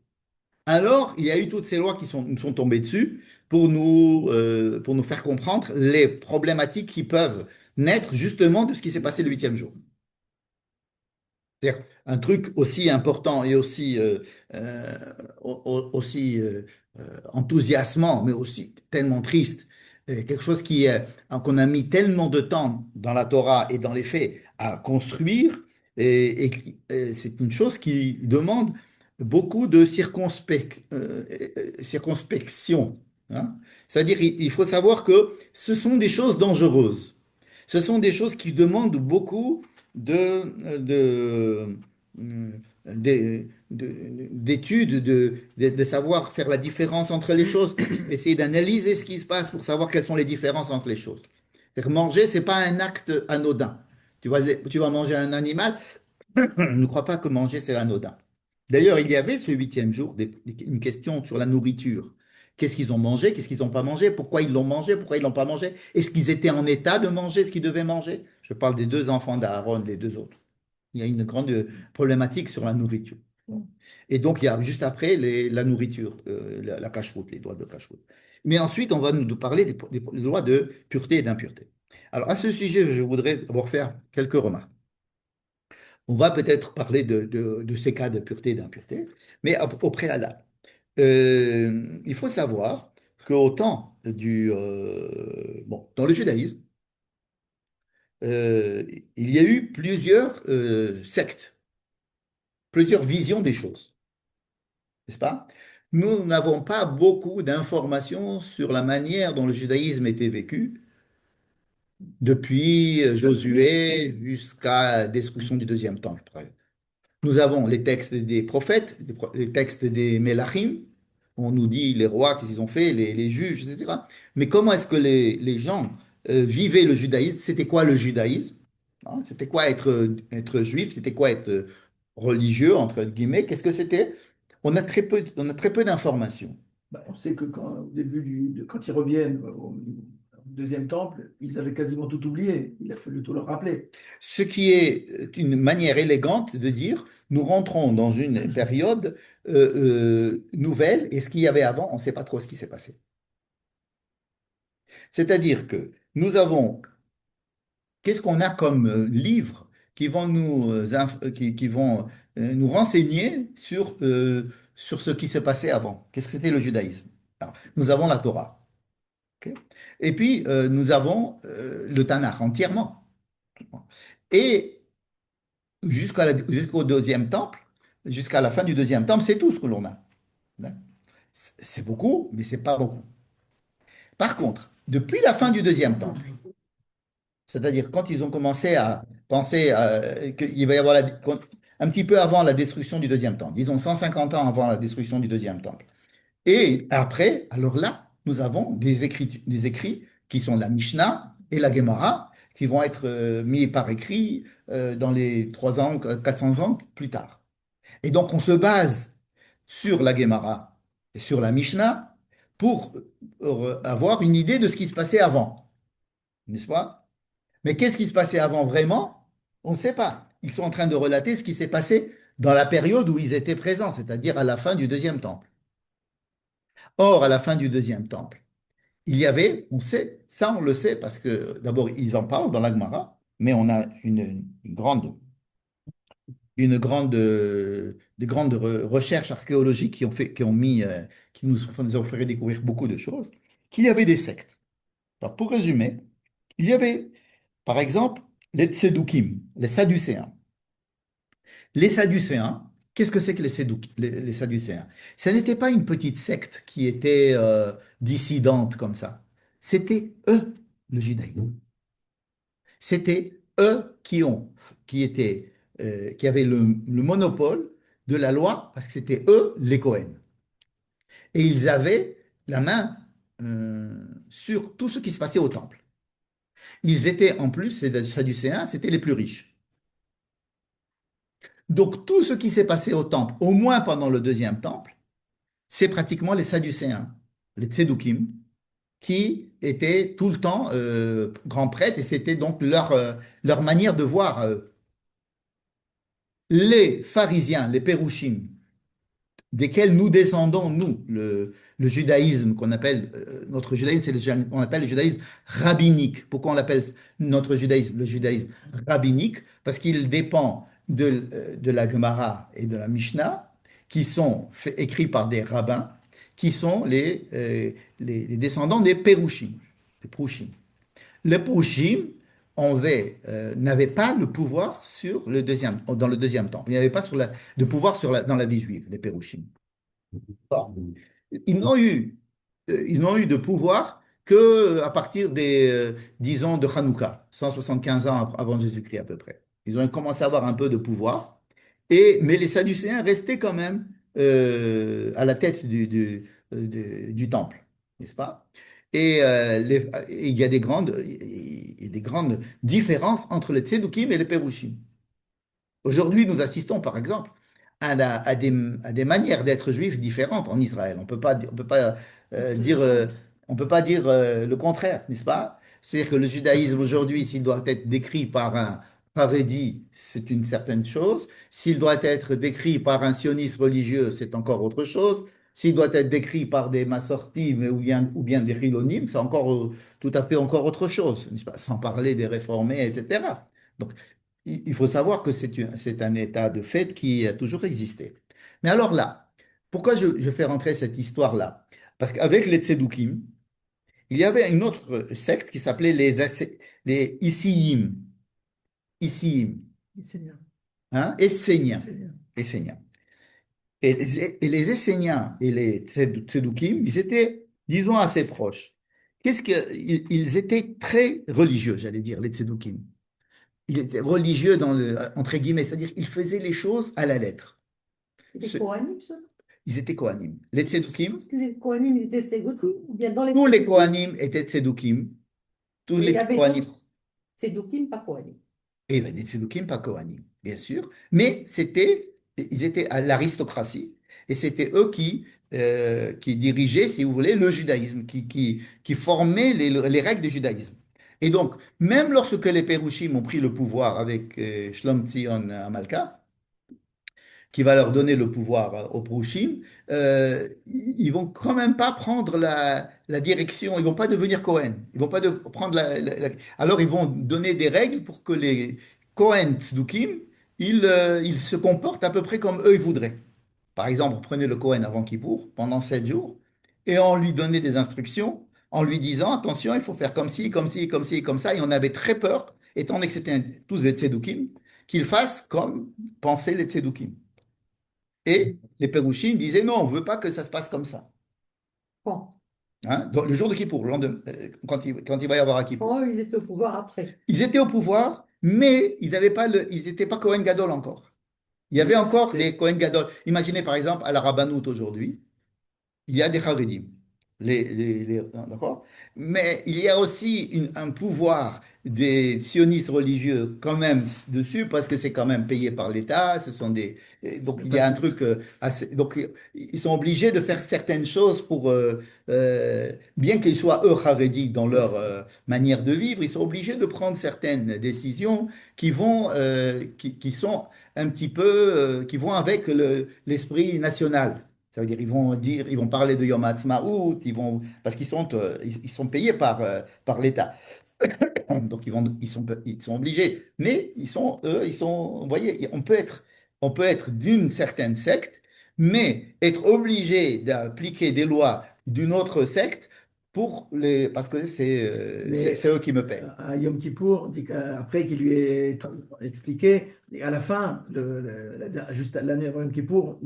Speaker 1: alors il y a eu toutes ces lois qui nous sont tombées dessus pour nous faire comprendre les problématiques qui peuvent naître justement de ce qui s'est passé le huitième jour. C'est-à-dire un truc aussi important et euh, enthousiasmant, mais aussi tellement triste, quelque chose qu'on a mis tellement de temps dans la Torah et dans les faits à construire, c'est une chose qui demande beaucoup de circonspection. Hein. C'est-à-dire, il faut savoir que ce sont des choses dangereuses. Ce sont des choses qui demandent beaucoup de, d'études, de savoir faire la différence entre les choses, essayer d'analyser ce qui se passe pour savoir quelles sont les différences entre les choses. C'est-à-dire manger, c'est pas un acte anodin. Tu vas manger un animal, ne crois pas que manger, c'est anodin. D'ailleurs, il y avait ce huitième jour une question sur la nourriture. Qu'est-ce qu'ils ont mangé? Qu'est-ce qu'ils n'ont pas mangé? Pourquoi ils l'ont mangé? Pourquoi ils l'ont pas mangé? Est-ce qu'ils étaient en état de manger ce qu'ils devaient manger? Je parle des deux enfants d'Aaron, les deux autres. Il y a une grande problématique sur la nourriture. Et donc, il y a juste après la nourriture, la cache-route, les droits de cache-route. Mais ensuite, on va nous parler des lois de pureté et d'impureté. Alors, à ce sujet, je voudrais d'abord faire quelques remarques. On va peut-être parler de ces cas de pureté et d'impureté, mais au préalable. Il faut savoir qu'au temps bon, dans le judaïsme, euh, il y a eu plusieurs sectes, plusieurs visions des choses, n'est-ce pas? Nous n'avons pas beaucoup d'informations sur la manière dont le judaïsme était vécu depuis Josué jusqu'à la destruction du deuxième temple. Nous avons les textes des prophètes, les textes des Mélachim. On nous dit les rois, qu'est-ce qu'ils ont fait, les juges, etc. Mais comment est-ce que les gens vivaient le judaïsme? C'était quoi le judaïsme? Hein, c'était quoi être juif? C'était quoi être religieux, entre guillemets? Qu'est-ce que c'était? On a très peu d'informations.
Speaker 2: Bah, on sait que au début quand ils reviennent au deuxième temple, ils avaient quasiment tout oublié. Il a fallu tout leur rappeler.
Speaker 1: Ce qui est une manière élégante de dire, nous rentrons dans une période nouvelle et ce qu'il y avait avant, on ne sait pas trop ce qui s'est passé. C'est-à-dire que nous avons, qu'est-ce qu'on a comme livres qui vont qui vont nous renseigner sur ce qui s'est passé avant. Qu'est-ce que c'était le judaïsme? Alors, nous avons la Torah. Ok. Et puis, nous avons le Tanakh entièrement. Et jusqu'au deuxième temple, jusqu'à la fin du deuxième temple, c'est tout ce que l'on a. Hein. C'est beaucoup, mais c'est pas beaucoup. Par contre, depuis la fin du deuxième temple, c'est-à-dire quand ils ont commencé à penser qu'il va y avoir un petit peu avant la destruction du deuxième temple, disons 150 ans avant la destruction du deuxième temple. Et après, alors là, nous avons des écrits qui sont la Mishnah et la Gemara, qui vont être mis par écrit dans les 300 ans, 400 ans plus tard. Et donc, on se base sur la Gemara et sur la Mishnah pour avoir une idée de ce qui se passait avant, n'est-ce pas? Mais qu'est-ce qui se passait avant vraiment? On ne sait pas. Ils sont en train de relater ce qui s'est passé dans la période où ils étaient présents, c'est-à-dire à la fin du deuxième temple. Or, à la fin du deuxième temple, il y avait, on sait, ça on le sait parce que d'abord ils en parlent dans la Gemara, mais on a des grandes recherches archéologiques qui nous ont fait découvrir beaucoup de choses, qu'il y avait des sectes. Alors, pour résumer, il y avait, par exemple, les Tsédoukim, les Sadducéens. Les Sadducéens, qu'est-ce que c'est que les Sadducéens? Ce n'était pas une petite secte qui était dissidente comme ça. C'était eux, le judaïsme. C'était eux qui avaient le monopole de la loi parce que c'était eux les Cohen. Et ils avaient la main sur tout ce qui se passait au temple. Ils étaient en plus, ces Sadducéens, c'était les plus riches. Donc tout ce qui s'est passé au temple, au moins pendant le deuxième temple, c'est pratiquement les Sadducéens, les Tsédoukim, qui étaient tout le temps grands prêtres et c'était donc leur manière de voir les pharisiens, les pérouchim, desquels nous descendons, nous, le judaïsme qu'on appelle, notre judaïsme, on appelle le judaïsme rabbinique. Pourquoi on appelle notre judaïsme le judaïsme rabbinique? Parce qu'il dépend de la Gemara et de la Mishnah, qui sont écrits par des rabbins, qui sont les descendants des Pérouchim, des Prouchim. Les Prouchim n'avaient pas le pouvoir dans le deuxième temple. Il n'y avait pas de pouvoir dans la vie juive, les Pérouchim. Bon. Ils n'ont eu, ils n'ont eu de pouvoir que à partir disons, de Hanouka, 175 ans avant Jésus-Christ à peu près. Ils ont commencé à avoir un peu de pouvoir, mais les Sadducéens restaient quand même à la tête du temple, n'est-ce pas? Et il y a des grandes différences entre les Tzedukim et les Pérouchim. Aujourd'hui, nous assistons, par exemple, à des manières d'être juif différentes en Israël. On peut pas dire, on peut pas dire le contraire, n'est-ce pas? C'est-à-dire que le judaïsme aujourd'hui, s'il doit être décrit par un Haredi, c'est une certaine chose. S'il doit être décrit par un sioniste religieux, c'est encore autre chose. S'il doit être décrit par des massortim ou bien des chilonim, c'est encore tout à fait encore autre chose, n'est-ce pas? Sans parler des réformés, etc. Donc, il faut savoir que c'est un état de fait qui a toujours existé. Mais alors là, pourquoi je fais rentrer cette histoire-là? Parce qu'avec les Tsedoukim, il y avait une autre secte qui s'appelait les Isiyim. Isiyim,
Speaker 2: Seigneur.
Speaker 1: hein? Esséniens.
Speaker 2: Seigneur.
Speaker 1: Esséniens. Et les Esséniens et les Tsédoukim, ils étaient, disons, assez proches. Ils étaient très religieux, j'allais dire, les Tsédoukim. Ils étaient religieux entre guillemets, c'est-à-dire ils faisaient les choses à la lettre.
Speaker 4: C'était
Speaker 1: Ce-
Speaker 4: Kohanim, ça?
Speaker 1: Ils étaient Kohanim. Les Tsédoukim,
Speaker 4: Les Kohanim, ils étaient Ségoutous, ou bien dans les
Speaker 1: tous les
Speaker 4: Ségoutous.
Speaker 1: Kohanim étaient Tsédoukim. Tous
Speaker 4: Mais il y
Speaker 1: les
Speaker 4: avait
Speaker 1: Kohanim.
Speaker 4: d'autres Sédoukim, pas Kohanim.
Speaker 1: Et ben, des Tsédoukim, pas Kohanim, bien sûr. Mais ils étaient à l'aristocratie. Et c'était eux qui dirigeaient, si vous voulez, le judaïsme, qui formaient les règles du judaïsme. Et donc, même lorsque les Pérouchim ont pris le pouvoir avec Shlom Tzion Amalka, qui va leur donner le pouvoir aux Prouchim, ils vont quand même pas prendre la direction, ils vont pas devenir Cohen, ils vont pas prendre alors ils vont donner des règles pour que les Cohen Tzdukim, ils se comportent à peu près comme eux ils voudraient. Par exemple, prenez le Cohen avant Kippour pendant 7 jours et on lui donnait des instructions en lui disant attention, il faut faire comme ci, comme ci, comme ci, comme ça. Et on avait très peur, étant donné que c'était tous des Tzdukim, qu'ils fassent comme pensaient les Tzdukim. Et les Pérouchim disaient non, on ne veut pas que ça se passe comme ça.
Speaker 4: Bon,
Speaker 1: Hein? Donc, le jour de Kippour, le lendemain, quand il va y avoir à Kippour.
Speaker 4: bon, ils étaient au pouvoir après.
Speaker 1: Ils étaient au pouvoir, mais ils n'étaient pas Cohen Gadol encore. Il y avait encore
Speaker 2: C'était-
Speaker 1: des Cohen Gadol. Imaginez par exemple à la Rabbanout aujourd'hui, il y a des Haredim. D'accord? Mais il y a aussi un pouvoir des sionistes religieux quand même dessus, parce que c'est quand même payé par l'État. Donc il y a un truc donc ils sont obligés de faire certaines choses bien qu'ils soient eux Haredis dans leur manière de vivre, ils sont obligés de prendre certaines décisions qui sont un petit peu, qui vont avec l'esprit national. Ça veut dire, ils vont parler de Yom Ha'atzmaout, parce ils sont payés par l'État. Donc ils sont obligés. Mais vous voyez, on peut être d'une certaine secte, mais être obligé d'appliquer des lois d'une autre secte parce que
Speaker 2: Mais
Speaker 1: c'est eux qui me paient.
Speaker 2: à Yom Kippour, après qu'il lui ait tout expliqué, et à la fin, juste l'année avant Yom Kippour,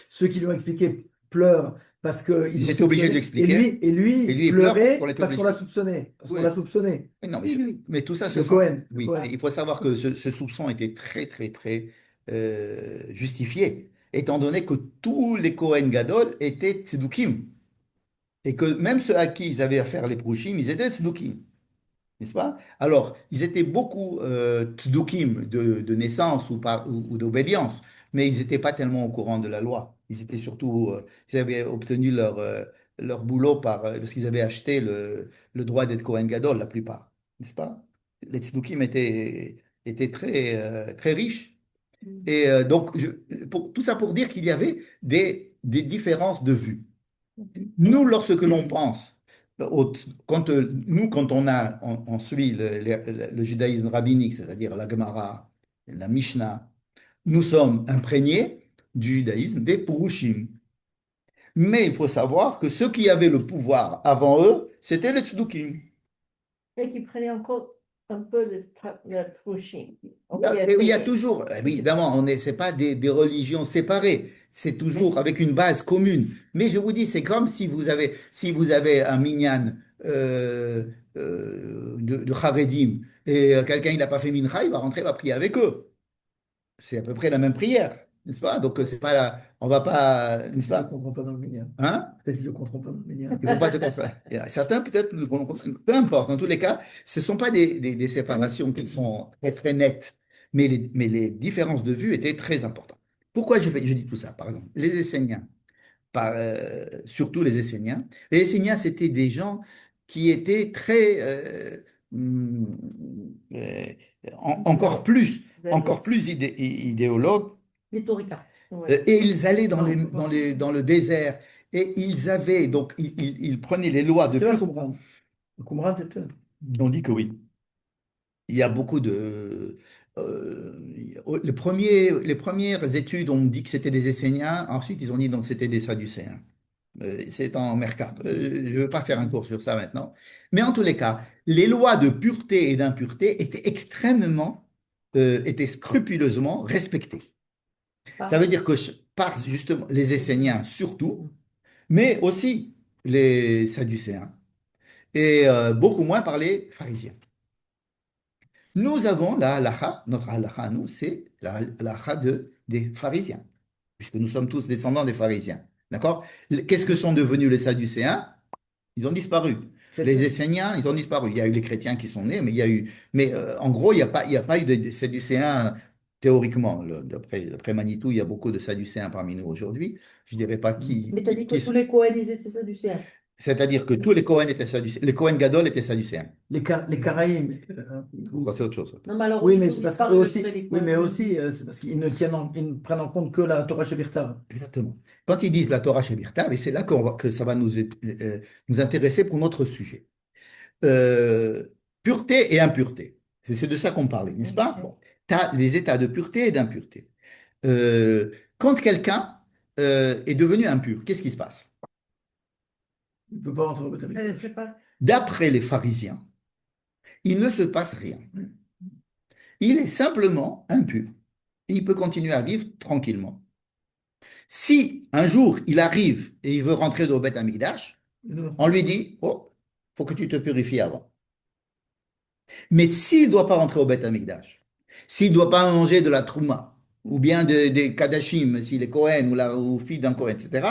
Speaker 2: ceux qui lui ont expliqué pleurent parce qu'ils
Speaker 1: Ils
Speaker 2: ont
Speaker 1: étaient obligés de
Speaker 2: soupçonné,
Speaker 1: l'expliquer.
Speaker 2: et lui
Speaker 1: Et lui, il pleure parce qu'on
Speaker 2: pleurait
Speaker 1: était
Speaker 2: parce qu'on
Speaker 1: obligé.
Speaker 2: l'a soupçonné, parce qu'on
Speaker 1: Oui.
Speaker 2: l'a soupçonné.
Speaker 1: Mais non,
Speaker 2: Qui, lui?
Speaker 1: mais tout ça,
Speaker 2: Le Cohen, le
Speaker 1: oui,
Speaker 2: Cohen.
Speaker 1: il faut savoir que ce soupçon était très, très, très justifié, étant donné que tous les Cohen Gadol étaient tzedoukim, et que même ceux à qui ils avaient affaire les Prouchim, ils étaient tzedoukim, n'est-ce pas? Alors, ils étaient beaucoup tzedoukim de naissance ou d'obédience, mais ils n'étaient pas tellement au courant de la loi. Ils étaient surtout, ils avaient obtenu leur boulot parce qu'ils avaient acheté le droit d'être Cohen Gadol, la plupart, n'est-ce pas? Les tzedoukim étaient très, très riches. Et donc, tout ça pour dire qu'il y avait des différences de vue. Nous, lorsque l'on pense, quand on suit le judaïsme rabbinique, c'est-à-dire la Gemara, la Mishnah, nous sommes imprégnés du judaïsme des Purushim. Mais il faut savoir que ceux qui avaient le pouvoir avant eux, c'était les Tzdukim.
Speaker 3: Et qui prenait encore un peu le trouching.
Speaker 1: Il y a toujours, évidemment, c'est pas des religions séparées, c'est toujours avec une base commune. Mais je vous dis, c'est comme si vous avez un minyan de Haredim et quelqu'un il n'a pas fait mincha, il va rentrer, il va prier avec eux. C'est à peu près la même prière, n'est-ce pas? Donc c'est pas on va pas, n'est-ce
Speaker 2: Ils ne le
Speaker 1: pas?
Speaker 2: comprendront pas dans le média.
Speaker 1: Hein?
Speaker 2: Peut-être qu'ils ne le comprendront pas dans le média.
Speaker 1: Ils vont pas te comprendre. Il y a certains peut-être, peu importe. En tous les cas, ce ne sont pas des séparations qui sont très, très nettes, mais les différences de vue étaient très importantes. Pourquoi je dis tout ça? Par exemple, les Esséniens, surtout les Esséniens. Les Esséniens, c'était des gens qui étaient très, hum, euh, encore plus idéologues.
Speaker 4: Les Torika.
Speaker 3: Ouais.
Speaker 1: Et ils allaient
Speaker 2: Non,
Speaker 1: dans le désert et ils prenaient les lois de
Speaker 2: c'est eux, le
Speaker 1: Pur.
Speaker 2: Qumran. Le Qumran, c'est eux.
Speaker 1: On dit que oui. Il y a beaucoup de. Les premières études, on dit que c'était des Esséniens. Ensuite, ils ont dit donc c'était des Sadducéens. C'est en Mercat. Je ne veux pas faire un cours sur ça maintenant. Mais en tous les cas, les lois de pureté et d'impureté étaient scrupuleusement respectées. Ça veut dire que par justement les Esséniens surtout, mais aussi les Sadducéens, et beaucoup moins par les pharisiens. Nous avons la halakha, notre halakha à nous, c'est la halakha des pharisiens, puisque nous sommes tous descendants des pharisiens. D'accord? Qu'est-ce que sont devenus les Sadducéens? Ils ont disparu. Les
Speaker 2: Chrétien.
Speaker 1: Esséniens, ils ont disparu. Il y a eu les chrétiens qui sont nés, mais il y a eu. Mais en gros, il y a pas eu de Sadducéens théoriquement. D'après Manitou, il y a beaucoup de Sadducéens parmi nous aujourd'hui. Je ne dirais pas
Speaker 4: Mais tu as dit que
Speaker 1: qui
Speaker 4: tous les Cohen, ils étaient sadducéens.
Speaker 1: c'est-à-dire que tous les Cohen étaient Sadducéens. Les Cohen Gadol étaient Sadducéens.
Speaker 2: Les Caraïbes.
Speaker 1: Bon, c'est autre chose.
Speaker 4: Non, mais alors,
Speaker 2: Oui,
Speaker 4: ils
Speaker 2: mais
Speaker 4: sont
Speaker 2: c'est parce qu'eux
Speaker 4: disparus
Speaker 2: aussi,
Speaker 4: après les
Speaker 2: oui, mais
Speaker 4: Cohen.
Speaker 2: aussi, c'est parce qu'ils ne ils ne prennent en compte que la Torah Shebirta.
Speaker 1: Exactement. Quand ils disent la Torah chez Birtav, et c'est là que ça va nous intéresser pour notre sujet. Euh, Pureté et impureté. C'est de ça qu'on parlait, n'est-ce pas? Bon. Tu as les états de pureté et d'impureté. Quand quelqu'un est devenu impur, qu'est-ce qui se passe?
Speaker 2: Il ne peut pas rentrer au Beth
Speaker 3: Je ne
Speaker 2: Amikdash.
Speaker 3: sais pas.
Speaker 1: D'après les pharisiens, il ne se passe rien. Il est simplement impur. Et il peut continuer à vivre tranquillement. Si un jour il arrive et il veut rentrer dans le Beth Amikdash, on lui dit, oh, faut que tu te purifies avant. Mais s'il ne doit pas rentrer au Beth Amikdash, s'il ne doit pas manger de la trouma, ou bien des kadashim, s'il est Cohen ou fille d'un Cohen, etc.,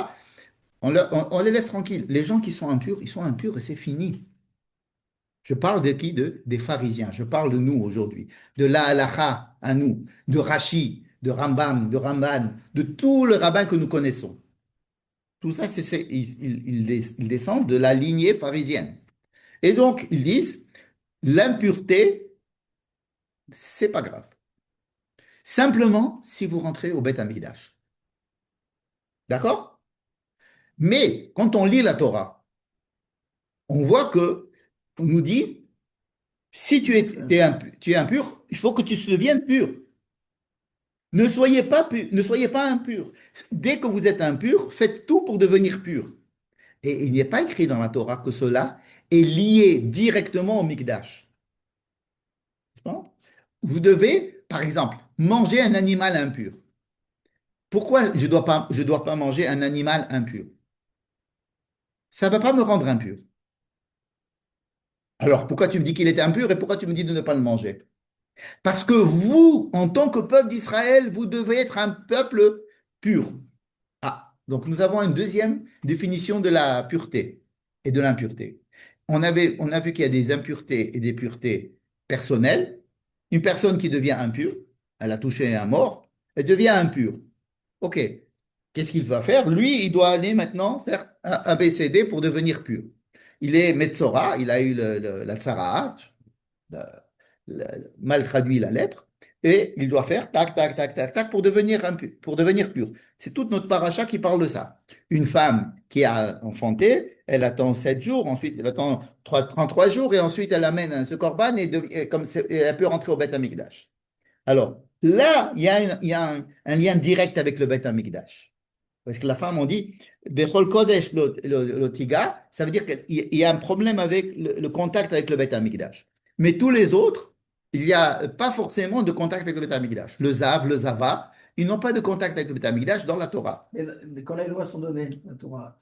Speaker 1: on les laisse tranquilles. Les gens qui sont impurs, ils sont impurs et c'est fini. Je parle de qui? Des pharisiens. Je parle de nous aujourd'hui, de la halacha à nous, de Rashi, de Rambam, de Ramban, de tous les rabbins que nous connaissons. Tout ça, ils descendent de la lignée pharisienne. Et donc, ils disent, l'impureté, c'est pas grave. Simplement, si vous rentrez au Beth Amikdash. D'accord? Mais quand on lit la Torah, on voit que on nous dit, si tu es impur, il faut que tu deviennes pur. Ne soyez pas impur. Dès que vous êtes impur, faites tout pour devenir pur. Et il n'est pas écrit dans la Torah que cela est lié directement au Mikdash. Vous devez, par exemple, manger un animal impur. Pourquoi je dois pas manger un animal impur? Ça ne va pas me rendre impur. Alors, pourquoi tu me dis qu'il était impur et pourquoi tu me dis de ne pas le manger? Parce que vous, en tant que peuple d'Israël, vous devez être un peuple pur. Ah, donc nous avons une deuxième définition de la pureté et de l'impureté. On a vu qu'il y a des impuretés et des puretés personnelles. Une personne qui devient impure, elle a touché un mort, elle devient impure. OK. Qu'est-ce qu'il va faire? Lui, il doit aller maintenant faire un ABCD pour devenir pur. Il est Metzora, il a eu la tsaraat, mal traduit la lettre, et il doit faire tac, tac, tac, tac, tac pour devenir pur. C'est toute notre paracha qui parle de ça. Une femme qui a enfanté, elle attend 7 jours, ensuite elle attend 33 jours, et ensuite elle amène ce korban, et elle peut rentrer au Beth Amikdash. Alors, là, il y a un lien direct avec le Beth Amikdash. Parce que la femme, on dit, Bechol Kodesh lo tiga, ça veut dire qu'il y a un problème avec le contact avec le Beth Amikdash. Mais tous les autres, il n'y a pas forcément de contact avec le Beth Amikdash. Le Zav, le Zava, ils n'ont pas de contact avec le Beth Amikdash dans la Torah.
Speaker 2: Mais quand les lois sont données, la Torah,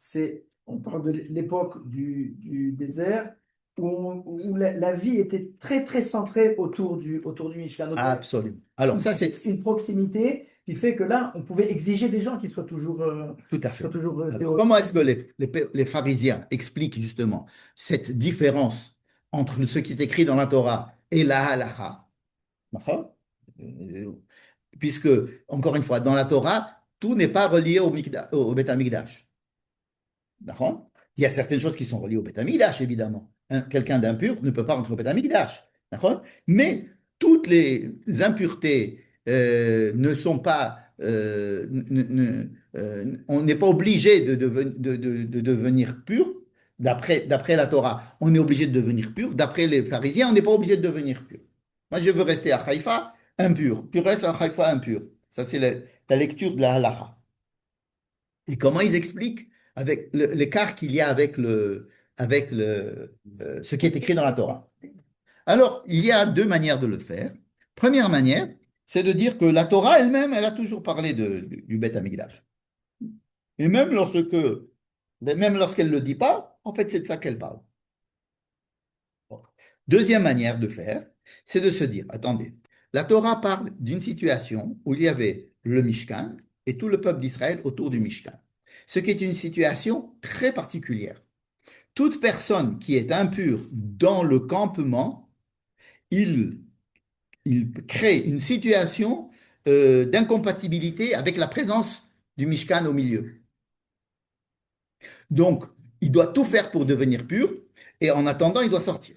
Speaker 2: on parle de l'époque du désert où la vie était très, très centrée autour du Mishkan. Donc,
Speaker 1: Absolument. Alors, ça, c'est
Speaker 2: une proximité qui fait que là, on pouvait exiger des gens qui soient toujours,
Speaker 1: tout à fait. Alors,
Speaker 2: théoriques.
Speaker 1: comment est-ce que les pharisiens expliquent justement cette différence entre ce qui est écrit dans la Torah et la halacha? D'accord. Puisque, encore une fois, dans la Torah, tout n'est pas relié au Beth Amikdash. D'accord. Il y a certaines choses qui sont reliées au Beth Amikdash, évidemment. Quelqu'un d'impur ne peut pas rentrer au Beth Amikdash. D'accord. Mais toutes les impuretés ne sont pas. On n'est pas obligé de devenir pur. D'après la Torah, on est obligé de devenir pur. D'après les pharisiens, on n'est pas obligé de devenir pur. Moi, je veux rester à Haïfa impur. Tu restes à Haïfa impur. Ça, c'est la lecture de la halakha. Et comment ils expliquent avec l'écart qu'il y a avec ce qui est écrit dans la Torah? Alors, il y a deux manières de le faire. Première manière, c'est de dire que la Torah elle-même, elle a toujours parlé du Beth Amikdash. Et même lorsqu'elle ne le dit pas, en fait, c'est de ça qu'elle parle. Bon. Deuxième manière de faire, c'est de se dire, attendez, la Torah parle d'une situation où il y avait le Mishkan et tout le peuple d'Israël autour du Mishkan, ce qui est une situation très particulière. Toute personne qui est impure dans le campement, il, il crée une situation d'incompatibilité avec la présence du Mishkan au milieu. Donc, il doit tout faire pour devenir pur et en attendant, il doit sortir.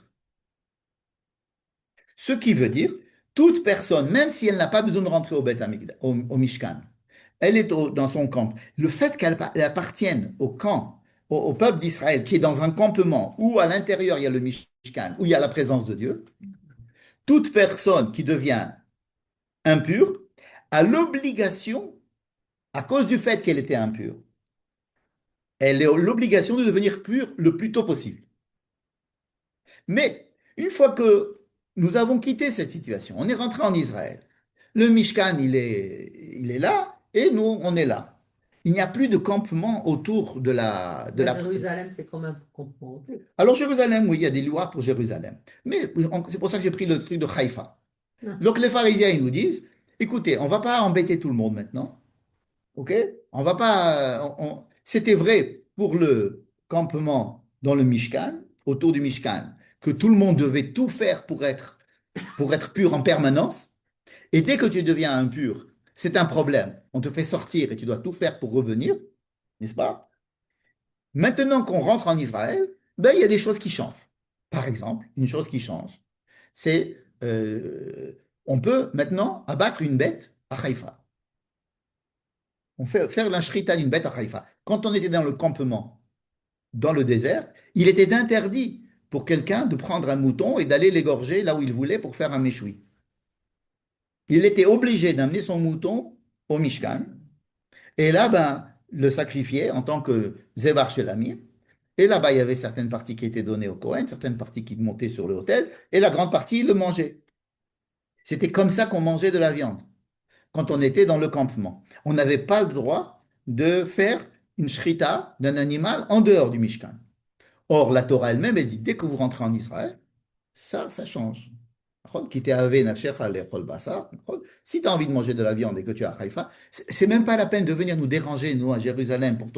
Speaker 1: Ce qui veut dire, toute personne, même si elle n'a pas besoin de rentrer au Beth Amikdash, au Mishkan, elle est dans son camp. Le fait qu'elle appartienne au camp, au peuple d'Israël, qui est dans un campement où à l'intérieur il y a le Mishkan, où il y a la présence de Dieu, toute personne qui devient impure a l'obligation, à cause du fait qu'elle était impure, elle a l'obligation de devenir pure le plus tôt possible. Mais une fois que nous avons quitté cette situation, on est rentré en Israël, le Mishkan, il est là et nous, on est là. Il n'y a plus de campement autour de
Speaker 4: À
Speaker 1: la...
Speaker 4: Jérusalem, c'est quand même comprendre.
Speaker 1: Alors Jérusalem, oui, il y a des lois pour Jérusalem. Mais c'est pour ça que j'ai pris le truc de Haïfa.
Speaker 4: Ah,
Speaker 1: Donc les pharisiens, ils nous disent, écoutez, on ne va pas embêter tout le monde maintenant. OK? On va pas. C'était vrai pour le campement dans le Mishkan, autour du Mishkan, que tout le monde devait tout faire pour être pur en permanence. Et dès que tu deviens impur, c'est un problème. On te fait sortir et tu dois tout faire pour revenir, n'est-ce pas? Maintenant qu'on rentre en Israël, ben, il y a des choses qui changent. Par exemple, une chose qui change, c'est on peut maintenant abattre une bête à Haïfa. On fait faire la shrita d'une bête à Haïfa. Quand on était dans le campement, dans le désert, il était interdit pour quelqu'un de prendre un mouton et d'aller l'égorger là où il voulait pour faire un méchoui. Il était obligé d'amener son mouton au Mishkan et là, ben, le sacrifier en tant que Zévar Shelami. Et là-bas, il y avait certaines parties qui étaient données au Kohen, certaines parties qui montaient sur le autel, et la grande partie, il le mangeait. C'était comme ça qu'on mangeait de la viande, quand on était dans le campement. On n'avait pas le droit de faire une shrita d'un animal en dehors du Mishkan. Or, la Torah elle-même, elle dit, dès que vous rentrez en Israël, ça change. Si tu as envie de manger de la viande et que tu es à Haïfa, c'est même pas la peine de venir nous déranger, nous, à Jérusalem, pour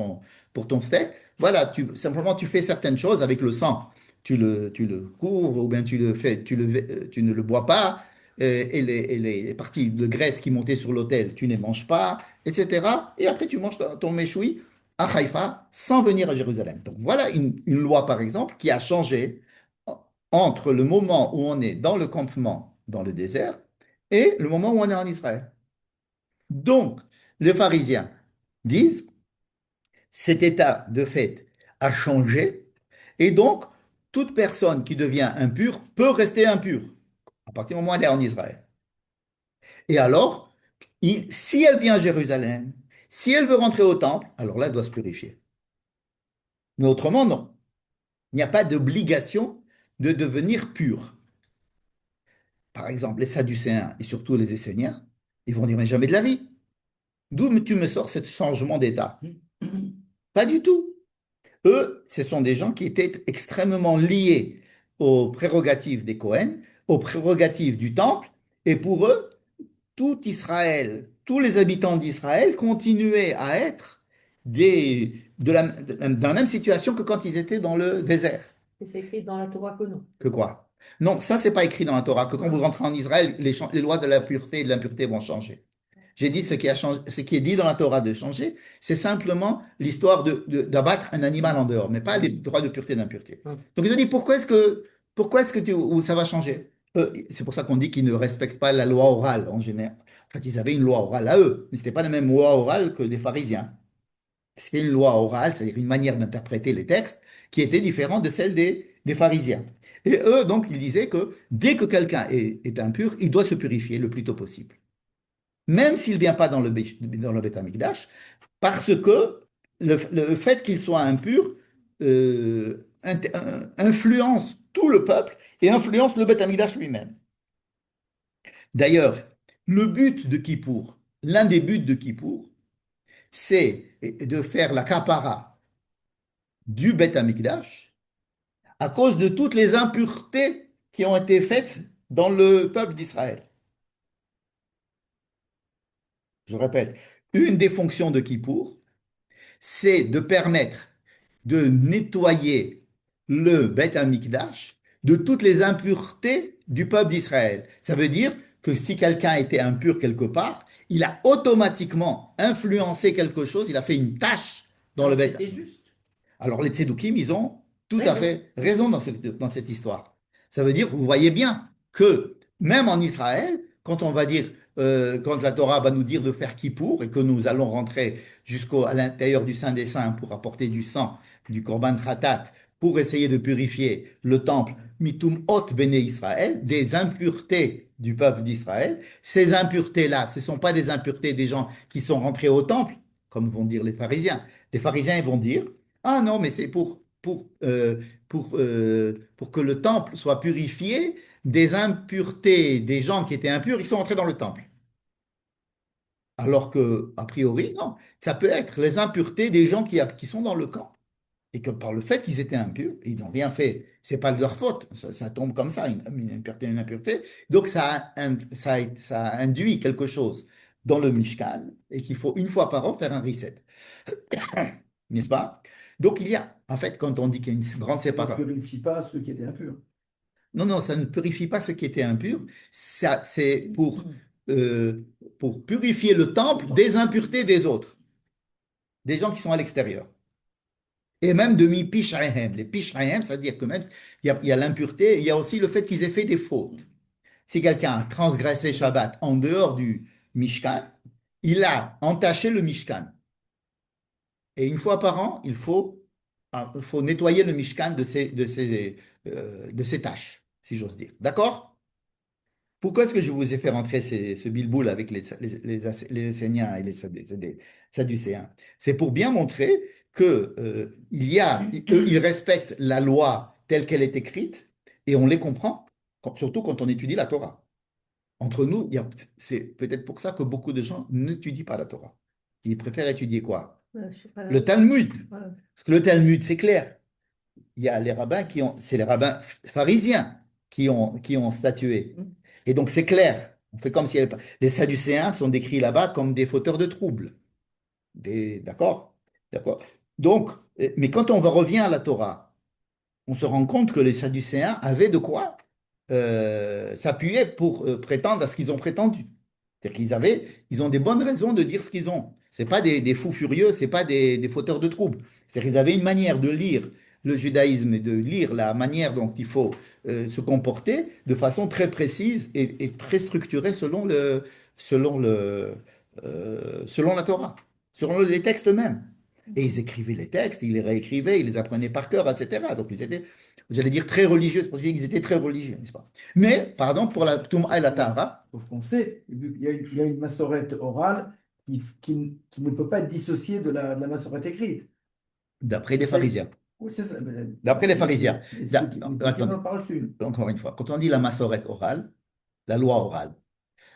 Speaker 1: ton steak. Voilà, simplement, tu fais certaines choses avec le sang. Tu le couvres ou bien tu le fais, tu ne le bois pas. Et les parties de graisse qui montaient sur l'autel, tu ne les manges pas, etc. Et après, tu manges ton méchoui à Haïfa sans venir à Jérusalem. Donc voilà une loi, par exemple, qui a changé entre le moment où on est dans le campement, dans le désert, et le moment où on est en Israël. Donc, les pharisiens disent, cet état de fait a changé, et donc, toute personne qui devient impure peut rester impure, à partir du moment où elle est en Israël. Et alors, si elle vient à Jérusalem, si elle veut rentrer au temple, alors là, elle doit se purifier. Mais autrement, non. Il n'y a pas d'obligation de devenir pur. Par exemple, les Sadducéens et surtout les Esséniens, ils vont dire, mais jamais de la vie. D'où tu me sors ce changement d'état? Pas du tout. Eux, ce sont des gens qui étaient extrêmement liés aux prérogatives des Cohen, aux prérogatives du temple, et pour eux, tout Israël, tous les habitants d'Israël continuaient à être dans la même situation que quand ils étaient dans le désert.
Speaker 4: Et c'est écrit dans la Torah que non.
Speaker 1: Que quoi? Non, ça, c'est pas écrit dans la Torah, que quand vous rentrez en Israël, les lois de la pureté et de l'impureté vont changer. J'ai dit ce qui a changé, ce qui est dit dans la Torah de changer, c'est simplement l'histoire d'abattre un animal en dehors, mais pas les droits de pureté et d'impureté.
Speaker 4: Hum.
Speaker 1: Donc ils ont dit, pourquoi est-ce que ça va changer? C'est pour ça qu'on dit qu'ils ne respectent pas la loi orale en général. En fait, ils avaient une loi orale à eux, mais ce n'était pas la même loi orale que des pharisiens. C'était une loi orale, c'est-à-dire une manière d'interpréter les textes qui était différente de celle des pharisiens. Et eux, donc, ils disaient que dès que quelqu'un est impur, il doit se purifier le plus tôt possible. Même s'il ne vient pas dans le Beth Amikdash, parce que le fait qu'il soit impur influence tout le peuple et influence le Beth Amikdash lui-même. D'ailleurs, le but de Kippour, l'un des buts de Kippour, c'est de faire la kapara du Beth Amikdash à cause de toutes les impuretés qui ont été faites dans le peuple d'Israël. Je répète, une des fonctions de Kippour, c'est de permettre de nettoyer le Beth Amikdash de toutes les impuretés du peuple d'Israël. Ça veut dire que si quelqu'un était impur quelque part, il a automatiquement influencé quelque chose, il a fait une tâche dans le
Speaker 4: Donc
Speaker 1: Beth.
Speaker 4: c'était juste.
Speaker 1: Alors les Tzedoukim, ils ont tout à
Speaker 4: Raison.
Speaker 1: fait raison dans cette histoire. Ça veut dire, vous voyez bien que même en Israël, quand on va dire, quand la Torah va nous dire de faire Kippour et que nous allons rentrer à l'intérieur du Saint des Saints pour apporter du sang, du Korban Khatat, pour essayer de purifier le temple, Mitum Hot Bene Israël, des impuretés du peuple d'Israël. Ces impuretés-là, ce ne sont pas des impuretés des gens qui sont rentrés au temple, comme vont dire les pharisiens. Les pharisiens, ils vont dire, ah non, mais c'est pour que le temple soit purifié des impuretés des gens qui étaient impurs, ils sont entrés dans le temple. Alors que, a priori, non. Ça peut être les impuretés des gens qui sont dans le camp. Et que par le fait qu'ils étaient impurs, ils n'ont rien fait. C'est pas de leur faute. Ça tombe comme ça, une impureté, une impureté. Donc ça induit quelque chose dans le Mishkan et qu'il faut une fois par an faire un reset. N'est-ce pas? Donc il y a, en fait, quand on dit qu'il y a une grande
Speaker 2: Ça ne
Speaker 1: séparation,
Speaker 2: purifie pas ceux qui étaient impurs.
Speaker 1: non, non, ça ne purifie pas ce qui était impur, ça, c'est pour purifier le temple des impuretés des autres, des gens qui sont à l'extérieur. Et même de mi pishrahem. Les pishrahem, c'est-à-dire que même il y a l'impureté, il y a aussi le fait qu'ils aient fait des fautes. Si quelqu'un a transgressé Shabbat en dehors du Mishkan, il a entaché le Mishkan. Et une fois par an, il faut nettoyer le Mishkan de ses tâches, si j'ose dire. D'accord? Pourquoi est-ce que je vous ai fait rentrer ce bilboul avec les Esséniens et les Sadducéens? C'est pour bien montrer que, eux, ils respectent la loi telle qu'elle est écrite et on les comprend, surtout quand on étudie la Torah. Entre nous, c'est peut-être pour ça que beaucoup de gens n'étudient pas la Torah. Ils préfèrent étudier quoi?
Speaker 3: Je sais pas
Speaker 1: Le Talmud.
Speaker 3: Voilà.
Speaker 1: Parce que le Talmud, c'est clair. Il y a les rabbins c'est les rabbins pharisiens qui ont statué. Et donc c'est clair. On fait comme s'il n'y avait pas. Les Sadducéens sont décrits là-bas comme des fauteurs de troubles. D'accord? D'accord. Donc, mais quand on revient à la Torah, on se rend compte que les Sadducéens avaient de quoi s'appuyer pour prétendre à ce qu'ils ont prétendu. C'est-à-dire ils ont des bonnes raisons de dire ce qu'ils ont. C'est pas des fous furieux, c'est pas des fauteurs de troubles. C'est-à-dire qu'ils avaient une manière de lire le judaïsme et de lire la manière dont il faut se comporter de façon très précise et très structurée selon la Torah, selon les textes eux-mêmes. Et ils écrivaient les textes, ils les réécrivaient, ils les apprenaient par cœur, etc. Donc ils étaient, j'allais dire, très religieux, c'est pour ça qu'ils étaient très religieux, n'est-ce pas? Mais, pardon, pour la Touma et la Tahara,
Speaker 2: Sauf qu'on sait, il y a une massorette orale qui ne peut pas être dissociée de la massorette écrite.
Speaker 1: d'après les
Speaker 2: Ça,
Speaker 1: pharisiens,
Speaker 2: oui, c'est ça.
Speaker 1: d'après les pharisiens,
Speaker 2: Et ceux qui en parlent une.
Speaker 1: encore une fois, quand on dit la massorette orale, la loi orale,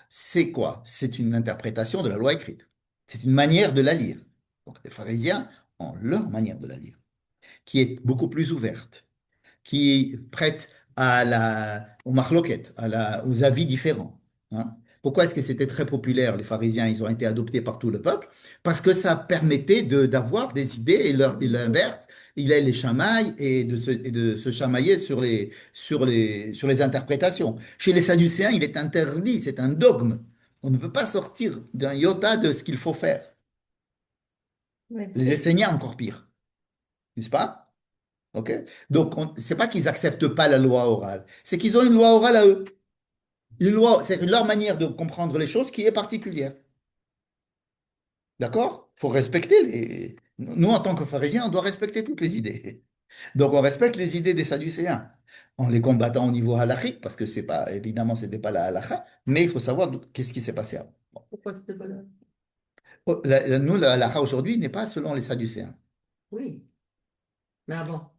Speaker 1: c'est quoi? C'est une interprétation de la loi écrite. C'est une manière de la lire. Donc les pharisiens ont leur manière de la lire, qui est beaucoup plus ouverte, qui prête aux marloquettes, aux avis différents. Hein. Pourquoi est-ce que c'était très populaire, les pharisiens, ils ont été adoptés par tout le peuple? Parce que ça permettait d'avoir des idées et l'inverse, il est les chamailles et de se chamailler sur les interprétations. Chez les Sadducéens, il est interdit, c'est un dogme. On ne peut pas sortir d'un iota de ce qu'il faut faire.
Speaker 3: Mais
Speaker 1: Les Esséniens, encore pire, n'est-ce pas? OK? Donc, c'est pas qu'ils acceptent pas la loi orale, c'est qu'ils ont une loi orale à eux. Une loi, c'est leur manière de comprendre les choses qui est particulière. D'accord? Il faut respecter Nous, en tant que pharisiens, on doit respecter toutes les idées. Donc, on respecte les idées des Sadducéens en les combattant au niveau halachique, parce que c'est pas, évidemment, c'était pas la halakha, mais il faut savoir qu'est-ce qui s'est passé avant.
Speaker 4: Pourquoi c'était pas là?
Speaker 1: Oh, nous, la halakha aujourd'hui n'est pas selon les Sadducéens.
Speaker 4: Oui, mais avant.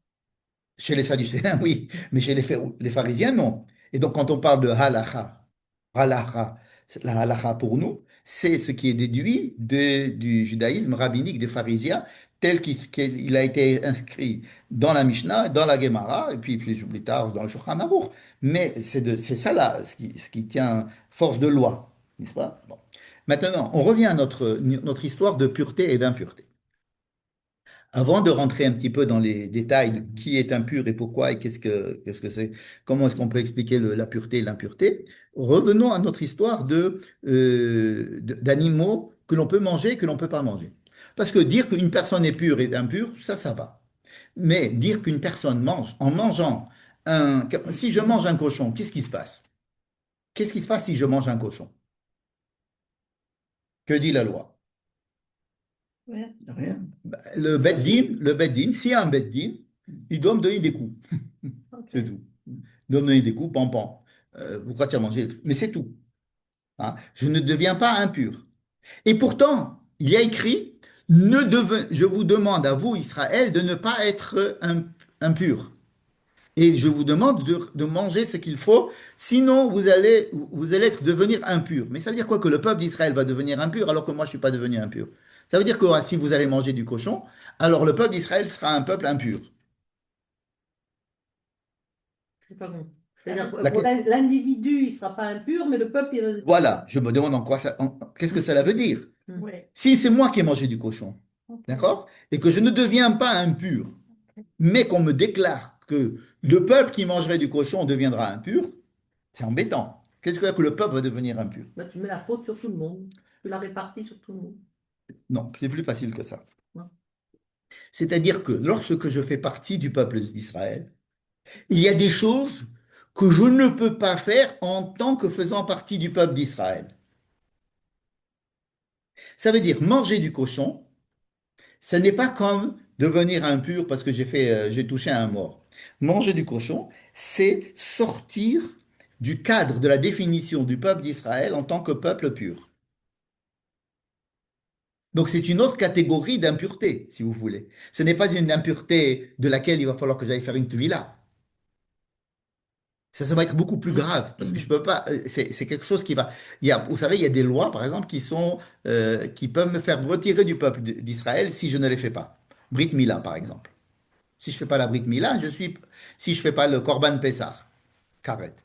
Speaker 1: Chez les Sadducéens, oui, mais chez les pharisiens, non. Et donc, quand on parle de halakha, la halakha pour nous, C'est ce qui est déduit du judaïsme rabbinique des pharisiens, qu'il a été inscrit dans la Mishnah, dans la Gemara, et puis plus tard dans le Shulchan Aruch. Mais c'est ça là, ce qui tient force de loi, n'est-ce pas? Bon. Maintenant, on revient à notre histoire de pureté et d'impureté. Avant de rentrer un petit peu dans les détails de qui est impur et pourquoi et qu'est-ce que c'est, comment est-ce qu'on peut expliquer la pureté et l'impureté, revenons à notre histoire d'animaux que l'on peut manger et que l'on ne peut pas manger. Parce que dire qu'une personne est pure et impure, ça va. Mais dire qu'une personne mange, en mangeant si je mange un cochon, qu'est-ce qui se passe? Qu'est-ce qui se passe si je mange un cochon? Que dit la loi?
Speaker 3: Ouais.
Speaker 2: Rien.
Speaker 1: Le Beddin, s'il y a un Beddin, il doit me donner des coups.
Speaker 3: Ok.
Speaker 1: C'est tout. Donner des coups, pam. Pourquoi tu as mangé? Mais c'est tout. Hein. Je ne deviens pas impur. Et pourtant, il y a écrit, je vous demande à vous, Israël, de ne pas être impur. Et je vous demande de manger ce qu'il faut, sinon vous allez devenir impur. Mais ça veut dire quoi? Que le peuple d'Israël va devenir impur alors que moi je ne suis pas devenu impur. Ça veut dire que si vous allez manger du cochon, alors le peuple d'Israël sera un peuple impur.
Speaker 4: C'est pas bon. C'est-à-dire,
Speaker 1: La-
Speaker 4: pour l'individu, il ne sera pas impur, mais le peuple, il...
Speaker 1: Voilà, je me demande qu'est-ce que cela veut dire?
Speaker 3: Ouais.
Speaker 1: Si c'est moi qui ai mangé du cochon,
Speaker 3: Ok.
Speaker 1: d'accord? Et que je ne deviens pas impur, mais qu'on me déclare que le peuple qui mangerait du cochon deviendra impur, c'est embêtant. Qu'est-ce que le peuple va devenir impur?
Speaker 4: Là, tu mets la faute sur tout le monde. Tu la répartis sur tout le monde.
Speaker 1: Non, c'est plus facile que ça.
Speaker 4: Non.
Speaker 1: C'est-à-dire que lorsque je fais partie du peuple d'Israël, il y a des choses que je ne peux pas faire en tant que faisant partie du peuple d'Israël. Ça veut dire manger du cochon, ce n'est pas comme devenir impur parce que j'ai touché à un mort. Manger du cochon, c'est sortir du cadre de la définition du peuple d'Israël en tant que peuple pur. Donc c'est une autre catégorie d'impureté, si vous voulez. Ce n'est pas une impureté de laquelle il va falloir que j'aille faire une tevila. Ça va être beaucoup plus grave parce que je peux pas. C'est quelque chose qui va. Vous savez, il y a des lois, par exemple, qui peuvent me faire retirer du peuple d'Israël si je ne les fais pas. Brit Mila, par exemple. Si je fais pas la Brit Mila, si je fais pas le Korban Pessah, karet.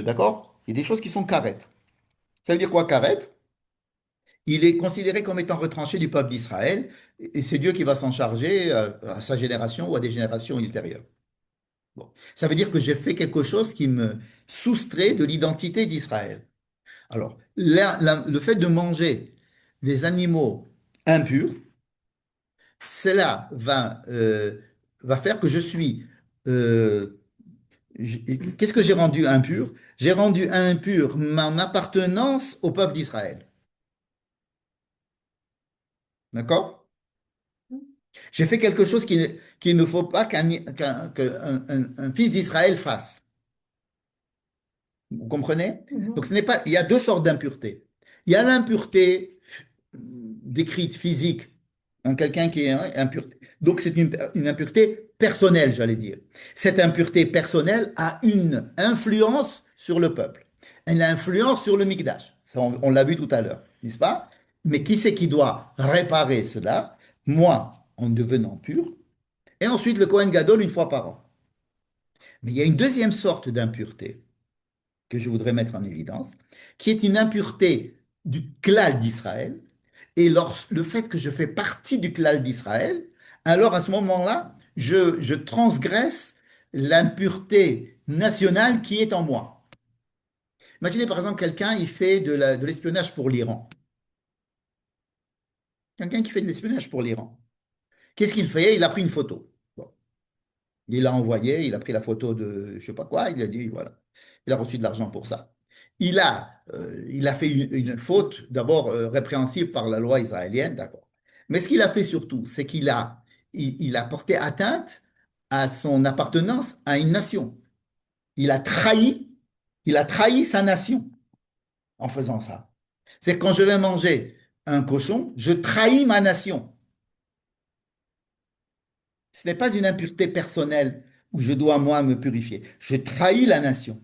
Speaker 1: D'accord? Il y a des choses qui sont karet. Ça veut dire quoi, karet? Il est considéré comme étant retranché du peuple d'Israël et c'est Dieu qui va s'en charger à sa génération ou à des générations ultérieures. Bon. Ça veut dire que j'ai fait quelque chose qui me soustrait de l'identité d'Israël. Alors, le fait de manger des animaux impurs, cela va faire que je suis... euh, Qu'est-ce que j'ai rendu impur? J'ai rendu impur mon appartenance au peuple d'Israël. D'accord? J'ai fait quelque chose qu'il ne faut pas qu'un fils d'Israël fasse. Vous comprenez? Donc
Speaker 3: Mhm.
Speaker 1: ce n'est pas, il y a deux sortes d'impureté. Il y a l'impureté décrite physique, en quelqu'un qui est impur. Donc c'est une impureté personnelle, j'allais dire. Cette impureté personnelle a une influence sur le peuple. Elle a une influence sur le Mikdash. Ça, on l'a vu tout à l'heure, n'est-ce pas? Mais qui c'est qui doit réparer cela? Moi, en devenant pur, et ensuite le Kohen Gadol une fois par an. Mais il y a une deuxième sorte d'impureté que je voudrais mettre en évidence, qui est une impureté du klal d'Israël. Et le fait que je fais partie du klal d'Israël, alors à ce moment-là, je transgresse l'impureté nationale qui est en moi. Imaginez par exemple quelqu'un, il fait de l'espionnage pour l'Iran. Quelqu'un qui fait de l'espionnage pour l'Iran. Qu'est-ce qu'il fait? Il a pris une photo. Bon. Il l'a envoyé, il a pris la photo de je sais pas quoi, il a dit voilà, il a reçu de l'argent pour ça. Il a fait une faute d'abord répréhensible par la loi israélienne, d'accord. Mais ce qu'il a fait surtout, c'est il a porté atteinte à son appartenance à une nation. Il a trahi, il a trahi sa nation en faisant ça. C'est que quand je vais manger un cochon, je trahis ma nation. Ce n'est pas une impureté personnelle où je dois, moi, me purifier. Je trahis la nation.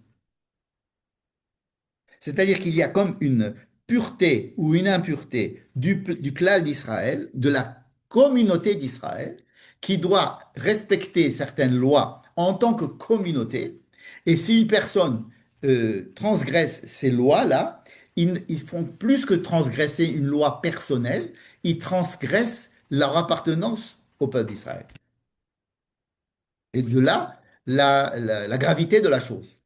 Speaker 1: C'est-à-dire qu'il y a comme pureté ou une impureté du klal d'Israël, de la communauté d'Israël, qui doit respecter certaines lois en tant que communauté. Et si une personne transgresse ces lois-là, ils font plus que transgresser une loi personnelle, ils transgressent leur appartenance au peuple d'Israël. Et de là, la gravité de la chose.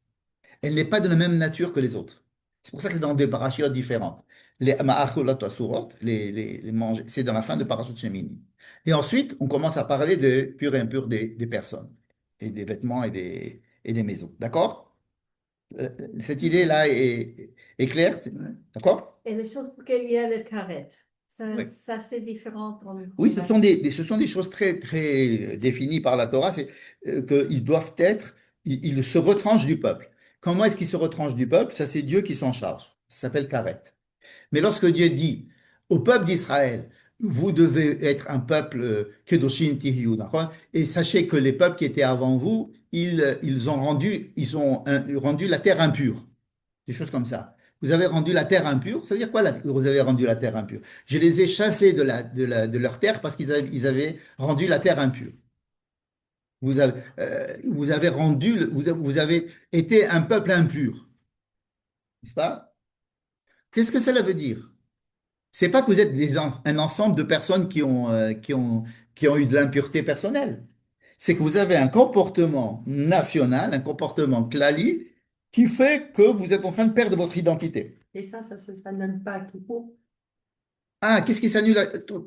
Speaker 1: Elle n'est pas de la même nature que les autres. C'est pour ça que c'est dans des parachutes différentes. Les ma'achulot asurot, les manger, c'est dans la fin de parachute Shemini. Et ensuite, on commence à parler de pur et impur des personnes, et des vêtements et des maisons. D'accord? Cette idée-là est claire?
Speaker 2: Ouais.
Speaker 1: D'accord?
Speaker 3: Et les choses pour lesquelles il y a le carré,
Speaker 1: Oui.
Speaker 3: ça c'est différent.
Speaker 1: Oui, ce sont des choses très, très définies par la Torah, c'est qu'ils doivent être, ils se retranchent du peuple. Comment est-ce qu'ils se retranchent du peuple? Ça, c'est Dieu qui s'en charge. Ça s'appelle karet. Mais lorsque Dieu dit au peuple d'Israël, vous devez être un peuple kedoshim tihyu, d'accord? Et sachez que les peuples qui étaient avant vous, ils ont rendu la terre impure. Des choses comme ça. Vous avez rendu la terre impure. Ça veut dire quoi, vous avez rendu la terre impure? Je les ai chassés de leur terre parce ils avaient rendu la terre impure. Vous avez vous avez été un peuple impur, n'est-ce pas? Qu'est-ce que cela veut dire? C'est pas que vous êtes un ensemble de personnes qui ont eu de l'impureté personnelle. C'est que vous avez un comportement national, un comportement clali, qui fait que vous êtes en train de perdre votre identité.
Speaker 4: Et ça n'aime pas qui pour.
Speaker 1: Ah, qu'est-ce qui s'annule?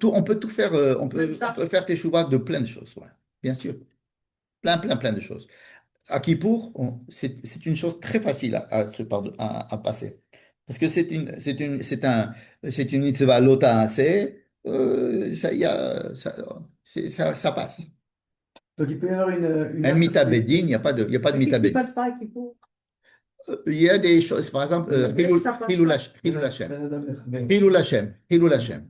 Speaker 1: On peut tout faire,
Speaker 4: Même ça.
Speaker 1: on peut faire teshuva de plein de choses, ouais, bien sûr. Plein, plein, plein de choses. À Kippour, c'est une chose très facile à passer. Parce que c'est une mitzvah lota assez, ça passe.
Speaker 2: Donc il peut y avoir une
Speaker 1: Un mita
Speaker 2: impureté.
Speaker 1: bedin, il y a pas de
Speaker 4: Mais
Speaker 1: mita
Speaker 4: qu'est-ce qui
Speaker 1: bedin.
Speaker 4: passe pas qui pour?
Speaker 1: Il y a des choses, par exemple,
Speaker 4: Mais ça passe pas.
Speaker 1: Hilul Hashem.
Speaker 2: Ben Adam Echad.
Speaker 1: Hilul Hashem. Hilul Hashem.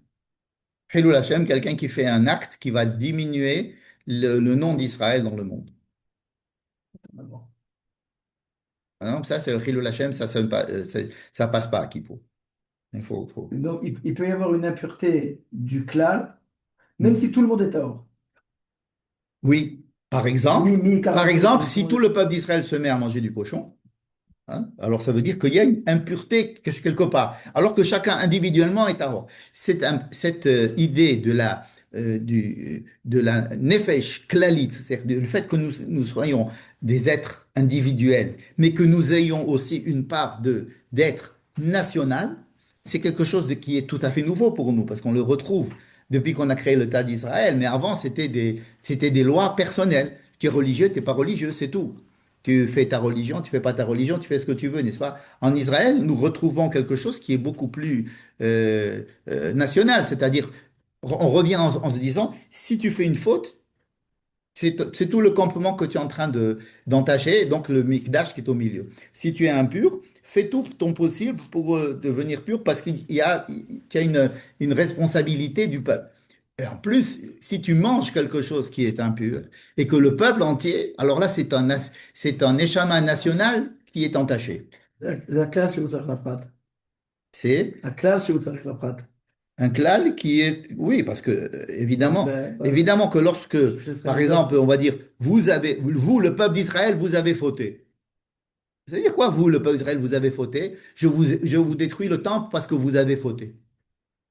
Speaker 1: Hilul Hashem, quelqu'un qui fait un acte qui va diminuer le nom d'Israël dans le monde. Par exemple, ça, c'est le Hilul Hashem, ça, ça passe pas à Kippour. Il faut.
Speaker 2: Donc il peut y avoir une impureté du clan, même si tout le monde est hors.
Speaker 1: Oui, par exemple, si tout
Speaker 2: Oui,
Speaker 1: le peuple d'Israël se met à manger du cochon, hein, alors ça veut dire qu'il y a une impureté quelque part, alors que chacun individuellement est à. Cette idée de la nefesh klalit, c'est-à-dire le fait que nous soyons des êtres individuels, mais que nous ayons aussi une part d'être national, c'est quelque chose qui est tout à fait nouveau pour nous, parce qu'on le retrouve depuis qu'on a créé l'État d'Israël, mais avant c'était des lois personnelles. Tu es religieux, tu n'es pas religieux, c'est tout. Tu fais ta religion, tu fais pas ta religion, tu fais ce que tu veux, n'est-ce pas? En Israël, nous retrouvons quelque chose qui est beaucoup plus national, c'est-à-dire on revient en se disant, si tu fais une faute, c'est tout le campement que tu es en train d'entacher, donc le mikdash qui est au milieu. Si tu es impur, fais tout ton possible pour devenir pur parce tu as une responsabilité du peuple. Et en plus, si tu manges quelque chose qui est impur et que le peuple entier, alors là, c'est un échama national qui est entaché.
Speaker 2: זה הכלל שהוא צריך לפרט.
Speaker 1: C'est
Speaker 2: הכלל שהוא צריך לפרט.
Speaker 1: un klal qui est, oui, parce que évidemment,
Speaker 2: Ben,
Speaker 1: évidemment que lorsque,
Speaker 2: ce serait
Speaker 1: par
Speaker 2: bizarre.
Speaker 1: exemple, on va dire, vous, le peuple d'Israël, vous avez fauté. C'est-à-dire quoi, vous, le peuple d'Israël, vous avez fauté? Je vous détruis le temple parce que vous avez fauté.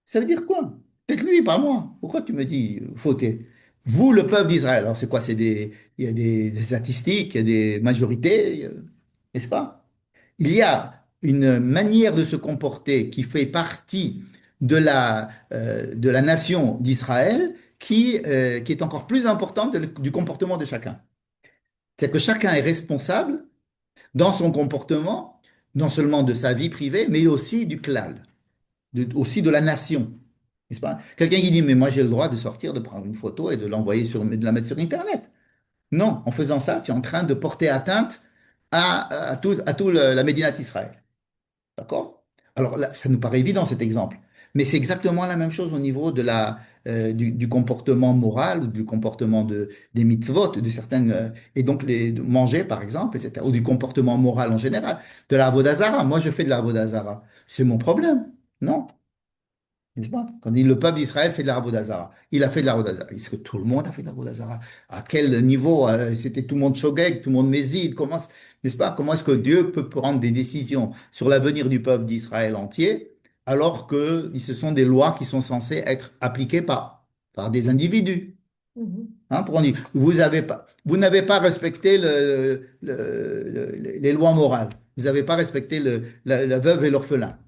Speaker 1: Ça veut dire quoi? Peut-être lui, pas moi. Pourquoi tu me dis fauté? Vous, le peuple d'Israël. Alors, c'est quoi? Il y a des statistiques, il y a des majorités, n'est-ce pas? Il y a une manière de se comporter qui fait partie de la nation d'Israël qui est encore plus importante du comportement de chacun. C'est que chacun est responsable dans son comportement, non seulement de sa vie privée, mais aussi du klal, aussi de la nation. N'est-ce pas? Quelqu'un qui dit, mais moi j'ai le droit de sortir, de prendre une photo et de la mettre sur Internet. Non, en faisant ça, tu es en train de porter atteinte à tout la Médina d'Israël. D'accord? Alors là, ça nous paraît évident cet exemple. Mais c'est exactement la même chose au niveau du comportement moral ou du comportement des mitzvot, de certaines, et donc de manger par exemple, etc. Ou du comportement moral en général, de la Avodah Zarah. Moi, je fais de la Avodah Zarah. C'est mon problème. Non. N'est-ce pas? Quand dit le peuple d'Israël fait de la Avodah. Il a fait de la Avodah. Est-ce que tout le monde a fait de la Avodah? À quel niveau? C'était tout le monde shogeg, tout le monde méside. Comment, n'est-ce pas? Comment est-ce que Dieu peut prendre des décisions sur l'avenir du peuple d'Israël entier alors que ce sont des lois qui sont censées être appliquées par des individus?
Speaker 3: Mhm.
Speaker 1: Hein, vous n'avez pas respecté les lois morales. Vous n'avez pas respecté la veuve et l'orphelin.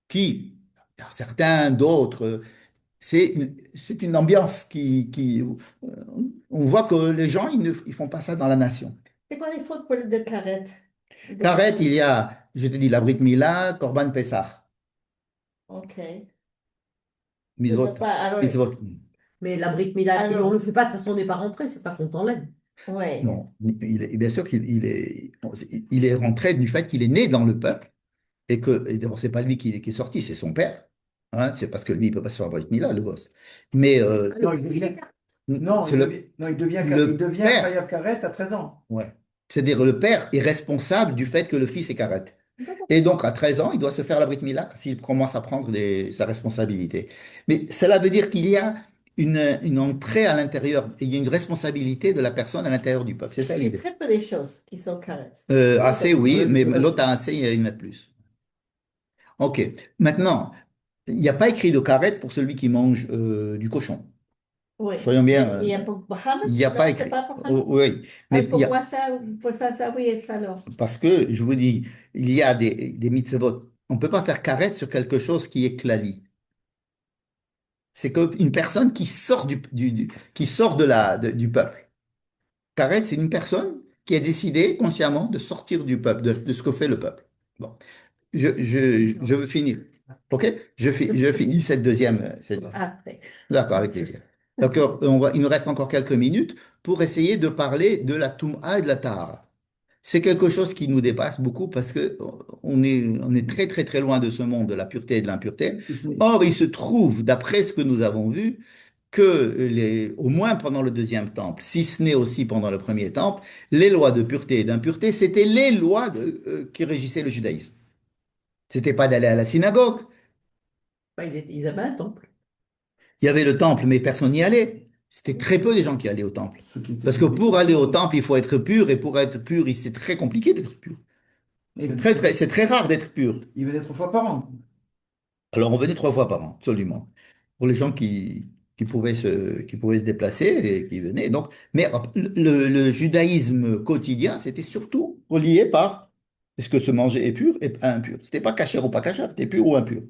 Speaker 1: Qui? Certains, d'autres. C'est une ambiance on voit que les gens, ils font pas ça dans la nation.
Speaker 3: C'est quoi les fautes pour de Karet? De
Speaker 1: Karet, il
Speaker 3: Karet.
Speaker 1: y a, je te dis, la Brit Mila, Korban Pessah,
Speaker 3: Ok. Je ne
Speaker 1: mitzvot,
Speaker 3: sais pas. Alors,
Speaker 1: mitzvot.
Speaker 4: Mais la brique Mila, si on
Speaker 3: alors,
Speaker 4: le fait pas, de toute façon, on n'est pas rentré, c'est pas qu'on t'enlève.
Speaker 3: ouais.
Speaker 1: Non, bien sûr il est rentré du fait qu'il est né dans le peuple et d'abord, c'est pas lui qui est sorti, c'est son père. Hein, c'est parce que lui, il peut pas se faire Brit Mila, le gosse. Mais
Speaker 4: Ah,
Speaker 2: Non, non,
Speaker 1: c'est
Speaker 2: non, il
Speaker 1: le
Speaker 2: devient
Speaker 1: père.
Speaker 2: Chayav Karet à 13 ans.
Speaker 1: Ouais. C'est-à-dire le père est responsable du fait que le fils est karet. Et donc, à 13 ans, il doit se faire la Brit Mila s'il commence à prendre sa responsabilité. Mais cela veut dire qu'il y a une entrée à l'intérieur, il y a une responsabilité de la personne à l'intérieur du peuple. C'est ça
Speaker 3: Il y a
Speaker 1: l'idée.
Speaker 3: très peu de choses qui sont Karet.
Speaker 1: Assez, oui,
Speaker 2: Ouais,
Speaker 1: mais
Speaker 2: ouais,
Speaker 1: l'autre a assez, il y en a plus. OK. Maintenant, il n'y a pas écrit de karet pour celui qui mange du cochon.
Speaker 3: Oui.
Speaker 1: Soyons bien,
Speaker 3: Il y a pour
Speaker 1: il
Speaker 3: Mohamed?
Speaker 1: n'y a
Speaker 3: Non,
Speaker 1: pas
Speaker 3: c'est
Speaker 1: écrit.
Speaker 3: pas pour
Speaker 1: Oh,
Speaker 3: Mohamed.
Speaker 1: oui,
Speaker 3: Ah,
Speaker 1: mais il y a,
Speaker 3: pourquoi ça? Pour ça, ça, oui, et ça alors.
Speaker 1: parce que, je vous dis, il y a des mitzvot. On ne peut pas faire carette sur quelque chose qui est klali. C'est une personne qui sort qui sort du peuple. Carette, c'est une personne qui a décidé consciemment de sortir du peuple, de ce que fait le peuple. Bon, je veux finir. OK? Je finis cette deuxième.
Speaker 3: Après.
Speaker 1: D'accord, avec plaisir. Donc, il nous reste encore quelques minutes pour essayer de parler de la Toum'a et de la Tahara. C'est quelque chose qui nous dépasse beaucoup parce que on est très très très loin de ce monde de la pureté et de l'impureté. Or, il se trouve, d'après ce que nous avons vu, que au moins pendant le deuxième temple, si ce n'est aussi pendant le premier temple, les lois de pureté et d'impureté, c'était les lois qui régissaient le judaïsme. C'était pas d'aller à la synagogue.
Speaker 4: Bah, ils avaient un temple.
Speaker 1: Il y avait le temple, mais personne n'y allait. C'était très peu les gens qui allaient au temple.
Speaker 2: Ceux qui étaient
Speaker 1: Parce que
Speaker 2: juifs,
Speaker 1: pour aller au temple, il faut être pur, et pour être pur, c'est très compliqué d'être pur. C'est très rare d'être pur.
Speaker 2: il venait 3 fois par an.
Speaker 1: Alors, on venait 3 fois par an, absolument. Pour les gens qui pouvaient se déplacer et qui venaient. Donc, mais le judaïsme quotidien, c'était surtout relié par est-ce que ce manger est pur et impur. C'était pas cachère ou pas cachère, c'était pur ou impur.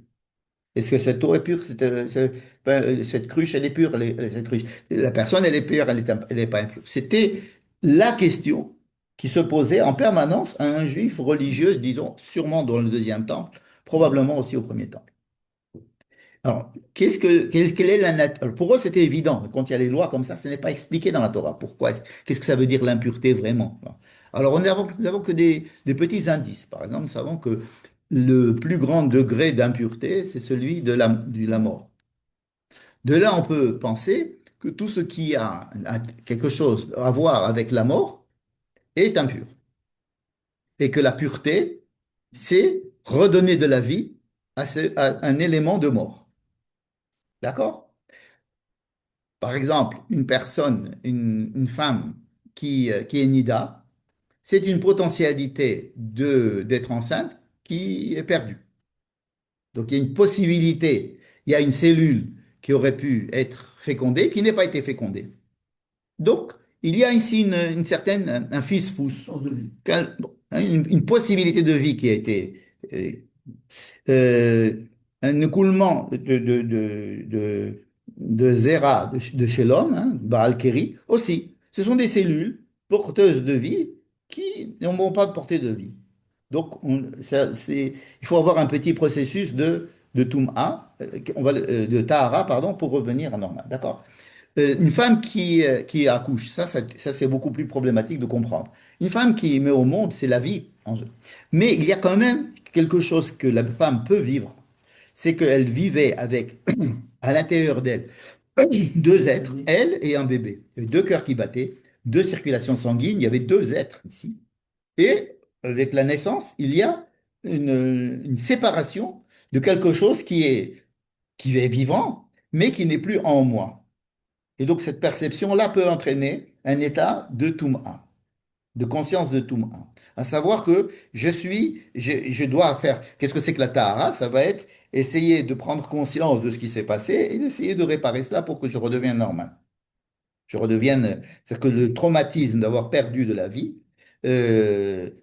Speaker 1: Est-ce que cette eau est pure? Cette cruche, elle est pure? Cette cruche. La personne, elle est pure, elle est pas impure. C'était la question qui se posait en permanence à un juif religieux, disons, sûrement dans le deuxième temple, probablement aussi au premier temple. Alors, quelle est la nature? Pour eux, c'était évident. Quand il y a les lois comme ça, ce n'est pas expliqué dans la Torah. Pourquoi? Qu'est-ce que ça veut dire l'impureté vraiment? Alors, nous avons que des petits indices. Par exemple, nous savons que le plus grand degré d'impureté, c'est celui de la mort. De là, on peut penser que tout ce qui a quelque chose à voir avec la mort est impur. Et que la pureté, c'est redonner de la vie à un élément de mort. D'accord? Par exemple, une femme qui est nida, c'est une potentialité d'être enceinte qui est perdue. Donc il y a une possibilité, il y a une cellule qui aurait pu être fécondée qui n'est pas été fécondée. Donc il y a ici une certaine, un fils-fous,
Speaker 2: Sens de vie.
Speaker 1: bon, hein, une possibilité de vie qui a été euh, euh, un écoulement de zéra de chez l'homme, hein, Baal Kéri, aussi. Ce sont des cellules porteuses de vie qui ne vont pas porter de vie. Donc, il faut avoir un petit processus de Toum'a, de Tahara, pardon, pour revenir à normal. D'accord? Une femme qui accouche, ça c'est beaucoup plus problématique de comprendre. Une femme qui met au monde, c'est la vie en jeu. Mais il y a quand même quelque chose que la femme peut vivre, c'est qu'elle vivait avec, à l'intérieur d'elle, deux êtres, elle et un bébé. Il y avait deux cœurs qui battaient, deux circulations sanguines, il y avait deux êtres ici. Et avec la naissance, il y a une séparation de quelque chose qui est vivant, mais qui n'est plus en moi. Et donc cette perception-là peut entraîner un état de Toum'a, de conscience de Toum'a. À savoir que je dois faire, qu'est-ce que c'est que la Tahara? Ça va être essayer de prendre conscience de ce qui s'est passé et d'essayer de réparer cela pour que je redevienne normal. Je redevienne, c'est que le traumatisme d'avoir perdu de la vie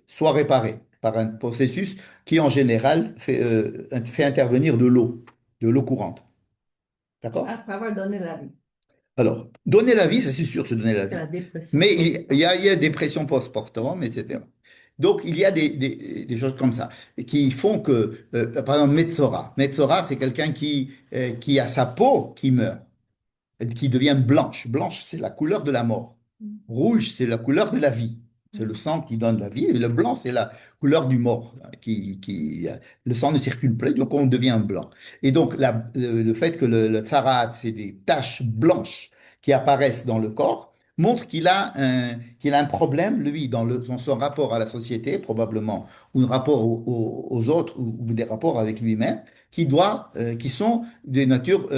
Speaker 1: soit réparé par un processus qui en général fait intervenir de l'eau courante. D'accord?
Speaker 3: Après avoir donné la vie.
Speaker 1: Alors, donner la vie, ça c'est sûr, se donner la
Speaker 3: C'est
Speaker 1: vie.
Speaker 3: la dépression.
Speaker 1: Mais il y a des pressions post-mortem, etc. Donc, il y a des choses comme ça qui font que, par exemple, Metzora. Metzora, c'est quelqu'un qui a sa peau qui meurt, qui devient blanche. Blanche, c'est la couleur de la mort. Rouge, c'est la couleur de la vie. C'est le sang qui donne la vie. Et le blanc, c'est la couleur du mort. Le sang ne circule plus, donc on devient blanc. Et donc, le fait que le tsarat, c'est des taches blanches qui apparaissent dans le corps, montre qu'il a un problème, lui, dans son rapport à la société, probablement, ou un rapport aux autres, ou des rapports avec lui-même, qui sont de nature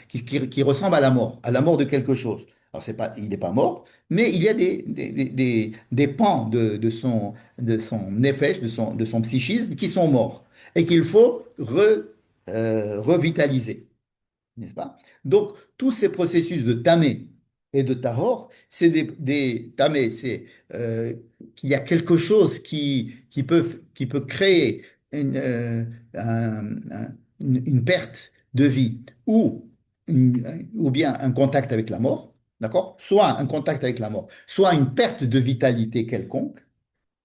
Speaker 1: qui ressemble à la mort de quelque chose. Alors, il n'est pas mort, mais il y a des pans de son nefesh, de son psychisme qui sont morts et qu'il faut revitaliser, n'est-ce pas? Donc, tous ces processus de tamé et de tahor, c'est tamé, c'est qu'il y a quelque chose qui peut créer une perte de vie ou bien un contact avec la mort, d'accord? Soit un contact avec la mort, soit une perte de vitalité quelconque.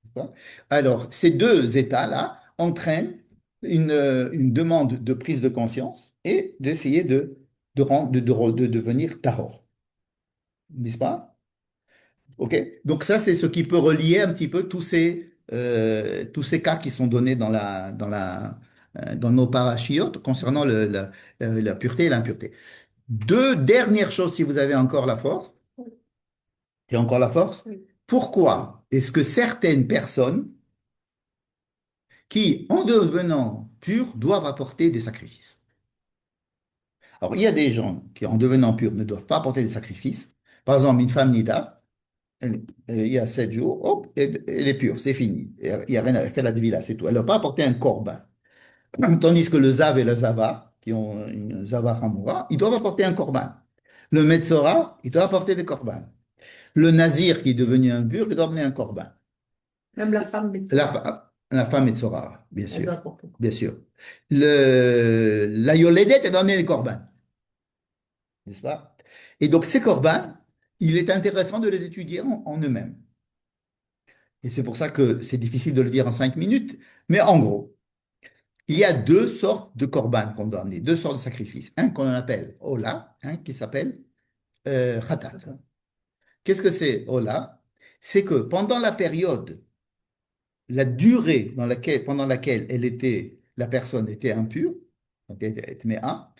Speaker 1: D'accord. Alors, ces deux états-là entraînent une demande de prise de conscience et d'essayer de devenir tahor, n'est-ce pas? OK? Donc ça, c'est ce qui peut relier un petit peu tous ces cas qui sont donnés dans nos parachiotes concernant la pureté et l'impureté. Deux dernières choses, si vous avez encore la force. Et encore la force?
Speaker 3: Oui.
Speaker 1: Pourquoi est-ce que certaines personnes qui, en devenant pures, doivent apporter des sacrifices? Alors, il y a des gens qui, en devenant purs, ne doivent pas apporter des sacrifices. Par exemple, une femme nida, il y a 7 jours, hop, elle est pure, c'est fini. Il y a rien à faire, la devila, c'est tout. Elle n'a pas apporté un korban. Tandis que le zav et le zava, qui ont une zava hamoura, ils doivent apporter un korban. Le metzora, il doit apporter des korbans. Le nazir qui est devenu un pur, il doit amener un korban.
Speaker 3: Même la femme Metzora,
Speaker 1: La femme metzora, bien
Speaker 3: elle doit
Speaker 1: sûr.
Speaker 3: porter.
Speaker 1: Bien sûr. La yoledet, elle doit amener les korban, n'est-ce pas? Et donc, ces korban, il est intéressant de les étudier en eux-mêmes. Et c'est pour ça que c'est difficile de le dire en 5 minutes. Mais en gros, il y a deux sortes de korban qu'on doit amener, deux sortes de sacrifices. Un qu'on appelle Ola, un qui s'appelle Khatat. Qu'est-ce que c'est Ola? C'est que pendant la période, la durée pendant laquelle la personne était impure, donc elle était méa,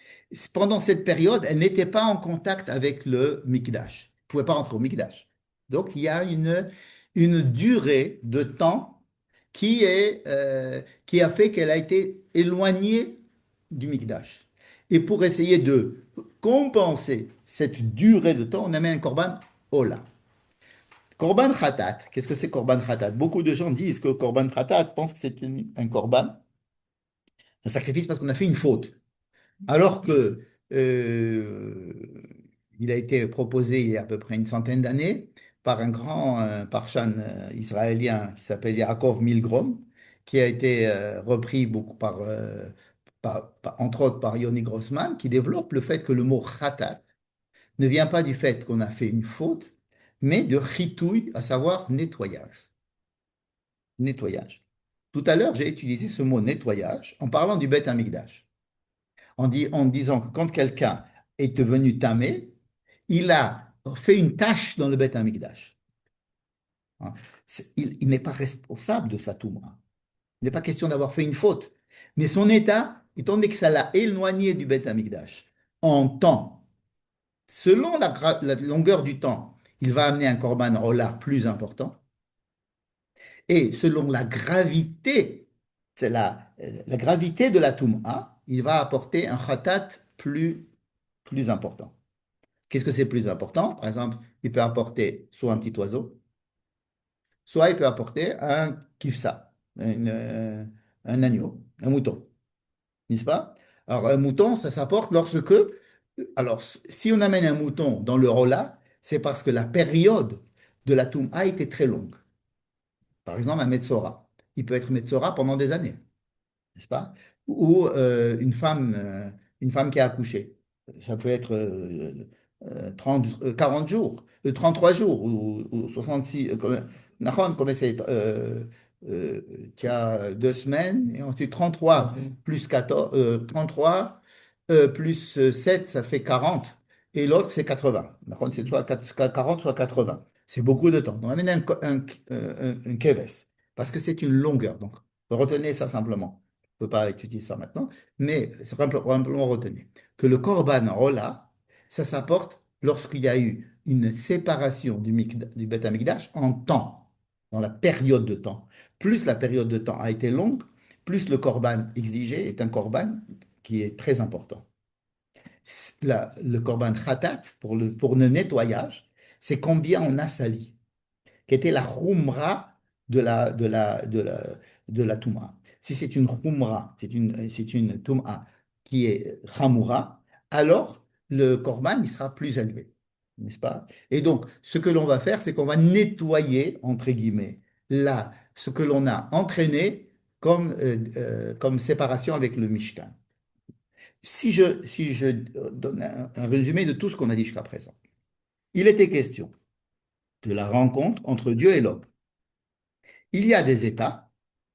Speaker 1: pendant cette période, elle n'était pas en contact avec le Mikdash. Elle ne pouvait pas rentrer au Mikdash. Donc, il y a une durée de temps qui a fait qu'elle a été éloignée du Mikdash. Et pour essayer de compenser cette durée de temps, on a mis un korban Ola. Korban Khatat, qu'est-ce que c'est Korban Khatat? Beaucoup de gens disent que Korban Khatat pensent que c'est un korban, un sacrifice parce qu'on a fait une faute. Alors que il a été proposé il y a à peu près une centaine d'années par un grand parshan israélien qui s'appelle Yaakov Milgrom, qui a été repris beaucoup entre autres par Yoni Grossman, qui développe le fait que le mot Khatat ne vient pas du fait qu'on a fait une faute, mais de chitouille, à savoir nettoyage. Nettoyage. Tout à l'heure, j'ai utilisé ce mot nettoyage en parlant du Beth Amikdash, en disant que quand quelqu'un est devenu tamé, il a fait une tâche dans le Beth Amikdash. Hein. Il n'est pas responsable de sa toumra. Il n'est pas question d'avoir fait une faute. Mais son état, étant donné que ça l'a éloigné du Beth Amikdash en temps, selon la longueur du temps, il va amener un korban ola plus important. Et selon la gravité, c'est la gravité de la Toum'a, il va apporter un khatat plus important. Qu'est-ce que c'est plus important? Par exemple, il peut apporter soit un petit oiseau, soit il peut apporter un kifsa, un agneau, un mouton, n'est-ce pas? Alors, un mouton, ça s'apporte lorsque... Alors, si on amène un mouton dans le Rolla, c'est parce que la période de la Toum'a était très longue. Par exemple, un Metzora. Il peut être Metzora pendant des années, n'est-ce pas? Ou une femme qui a accouché. Ça peut être 30, 40 jours, 33 jours ou 66. Nahon, comment c'est? Euh, qui a 2 semaines et ensuite 33 plus 14, 33 plus 7, ça fait 40. Et l'autre, c'est 80. Nahon, c'est soit 40, soit 80. C'est beaucoup de temps. Donc, on amène un keves parce que c'est une longueur. Donc, retenez ça simplement. On ne peut pas étudier ça maintenant, mais simplement retenir que le korban rola, ça s'apporte lorsqu'il y a eu une séparation du Beth Amikdash en temps, dans la période de temps. Plus la période de temps a été longue, plus le korban exigé est un korban qui est très important. Le korban khatat, pour le nettoyage, c'est combien on a sali, qui était la khumra de la Touma. Si c'est une khumra, c'est une Touma qui est khamoura, alors le korban, il sera plus élevé, n'est-ce pas? Et donc, ce que l'on va faire, c'est qu'on va nettoyer, entre guillemets, là, ce que l'on a entraîné comme séparation avec le Mishkan. Si je donne un résumé de tout ce qu'on a dit jusqu'à présent, il était question de la rencontre entre Dieu et l'homme. Il y a des états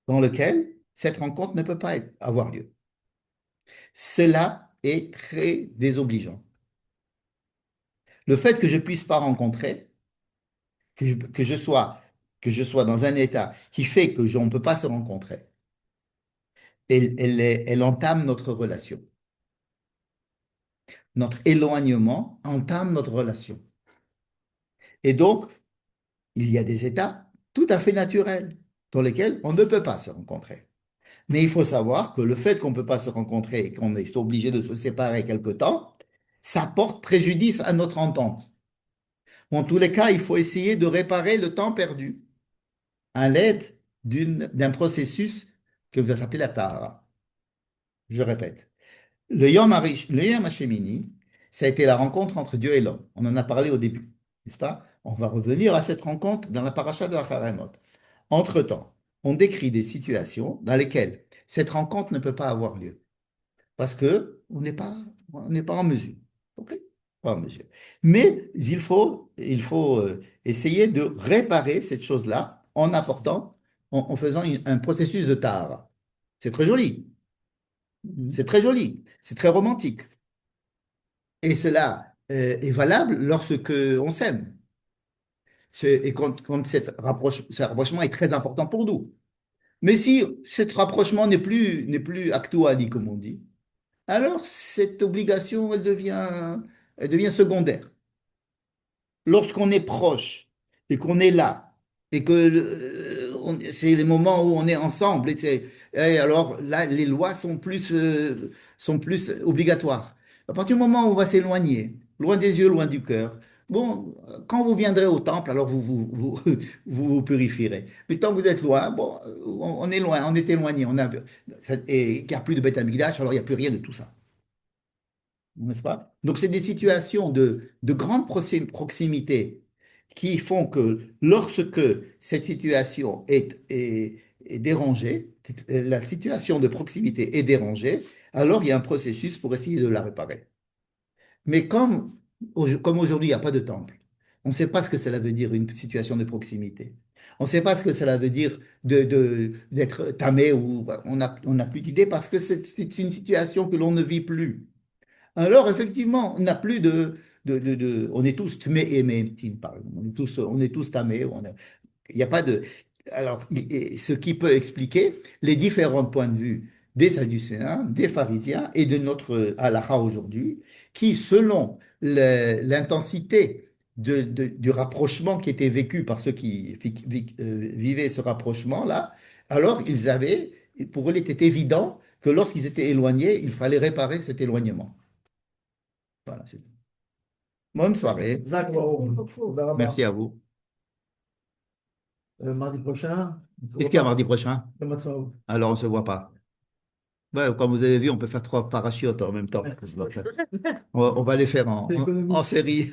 Speaker 1: dans lesquels cette rencontre ne peut pas avoir lieu. Cela est très désobligeant. Le fait que je ne puisse pas rencontrer, que je sois dans un état qui fait que on ne peut pas se rencontrer, elle entame notre relation. Notre éloignement entame notre relation. Et donc, il y a des états tout à fait naturels dans lesquels on ne peut pas se rencontrer. Mais il faut savoir que le fait qu'on ne peut pas se rencontrer et qu'on est obligé de se séparer quelque temps, ça porte préjudice à notre entente. En tous les cas, il faut essayer de réparer le temps perdu à l'aide d'un processus que va s'appeler la Tahara. Je répète, le Yom HaShemini, ça a été la rencontre entre Dieu et l'homme. On en a parlé au début, n'est-ce pas? On va revenir à cette rencontre dans la paracha de Acharemot. Entre-temps, on décrit des situations dans lesquelles cette rencontre ne peut pas avoir lieu parce que on n'est pas en mesure. OK? Pas en mesure. Mais il faut essayer de réparer cette chose-là en apportant, en faisant un processus de tahara. C'est très joli. C'est très joli. C'est très romantique. Et cela est valable lorsque on s'aime. Et quand ce rapprochement est très important pour nous. Mais si ce rapprochement n'est plus actuali, comme on dit, alors cette obligation, elle devient secondaire. Lorsqu'on est proche et qu'on est là, et que c'est les moments où on est ensemble, et alors là, les lois sont plus obligatoires. À partir du moment où on va s'éloigner, loin des yeux, loin du cœur, bon, quand vous viendrez au temple, alors vous purifierez. Mais tant que vous êtes loin, bon, on est loin, on est éloigné, et qu'il n'y a plus de Beth Amikdash, alors il n'y a plus rien de tout ça. N'est-ce pas? Donc, c'est des situations de grande proximité qui font que lorsque cette situation est dérangée, la situation de proximité est dérangée, alors il y a un processus pour essayer de la réparer. Mais comme aujourd'hui, il n'y a pas de temple, on ne sait pas ce que cela veut dire une situation de proximité. On ne sait pas ce que cela veut dire d'être tamé ou on n'a plus d'idée parce que c'est une situation que l'on ne vit plus. Alors, effectivement, on n'a plus on est tous tmé et méhemtim, par exemple. On est tous tamés. Il n'y a pas de. Alors, ce qui peut expliquer les différents points de vue des Sadducéens, des pharisiens et de notre halakha aujourd'hui, qui, selon l'intensité du rapprochement qui était vécu par ceux qui vivaient ce rapprochement-là, alors ils avaient Et pour eux, il était évident que lorsqu'ils étaient éloignés, il fallait réparer cet éloignement. Voilà, c'est tout. Bonne soirée.
Speaker 2: Zach,
Speaker 3: Merci beaucoup.
Speaker 1: Merci à vous.
Speaker 2: Mardi prochain,
Speaker 1: Qu'est-ce qu'il y a mardi prochain?
Speaker 2: comment ça va?
Speaker 1: Alors, on ne se voit pas. Ouais, comme vous avez vu, on peut faire 3 parachutes en même temps.
Speaker 2: Ouais.
Speaker 1: On va les faire
Speaker 2: C'est l'économie.
Speaker 1: en série.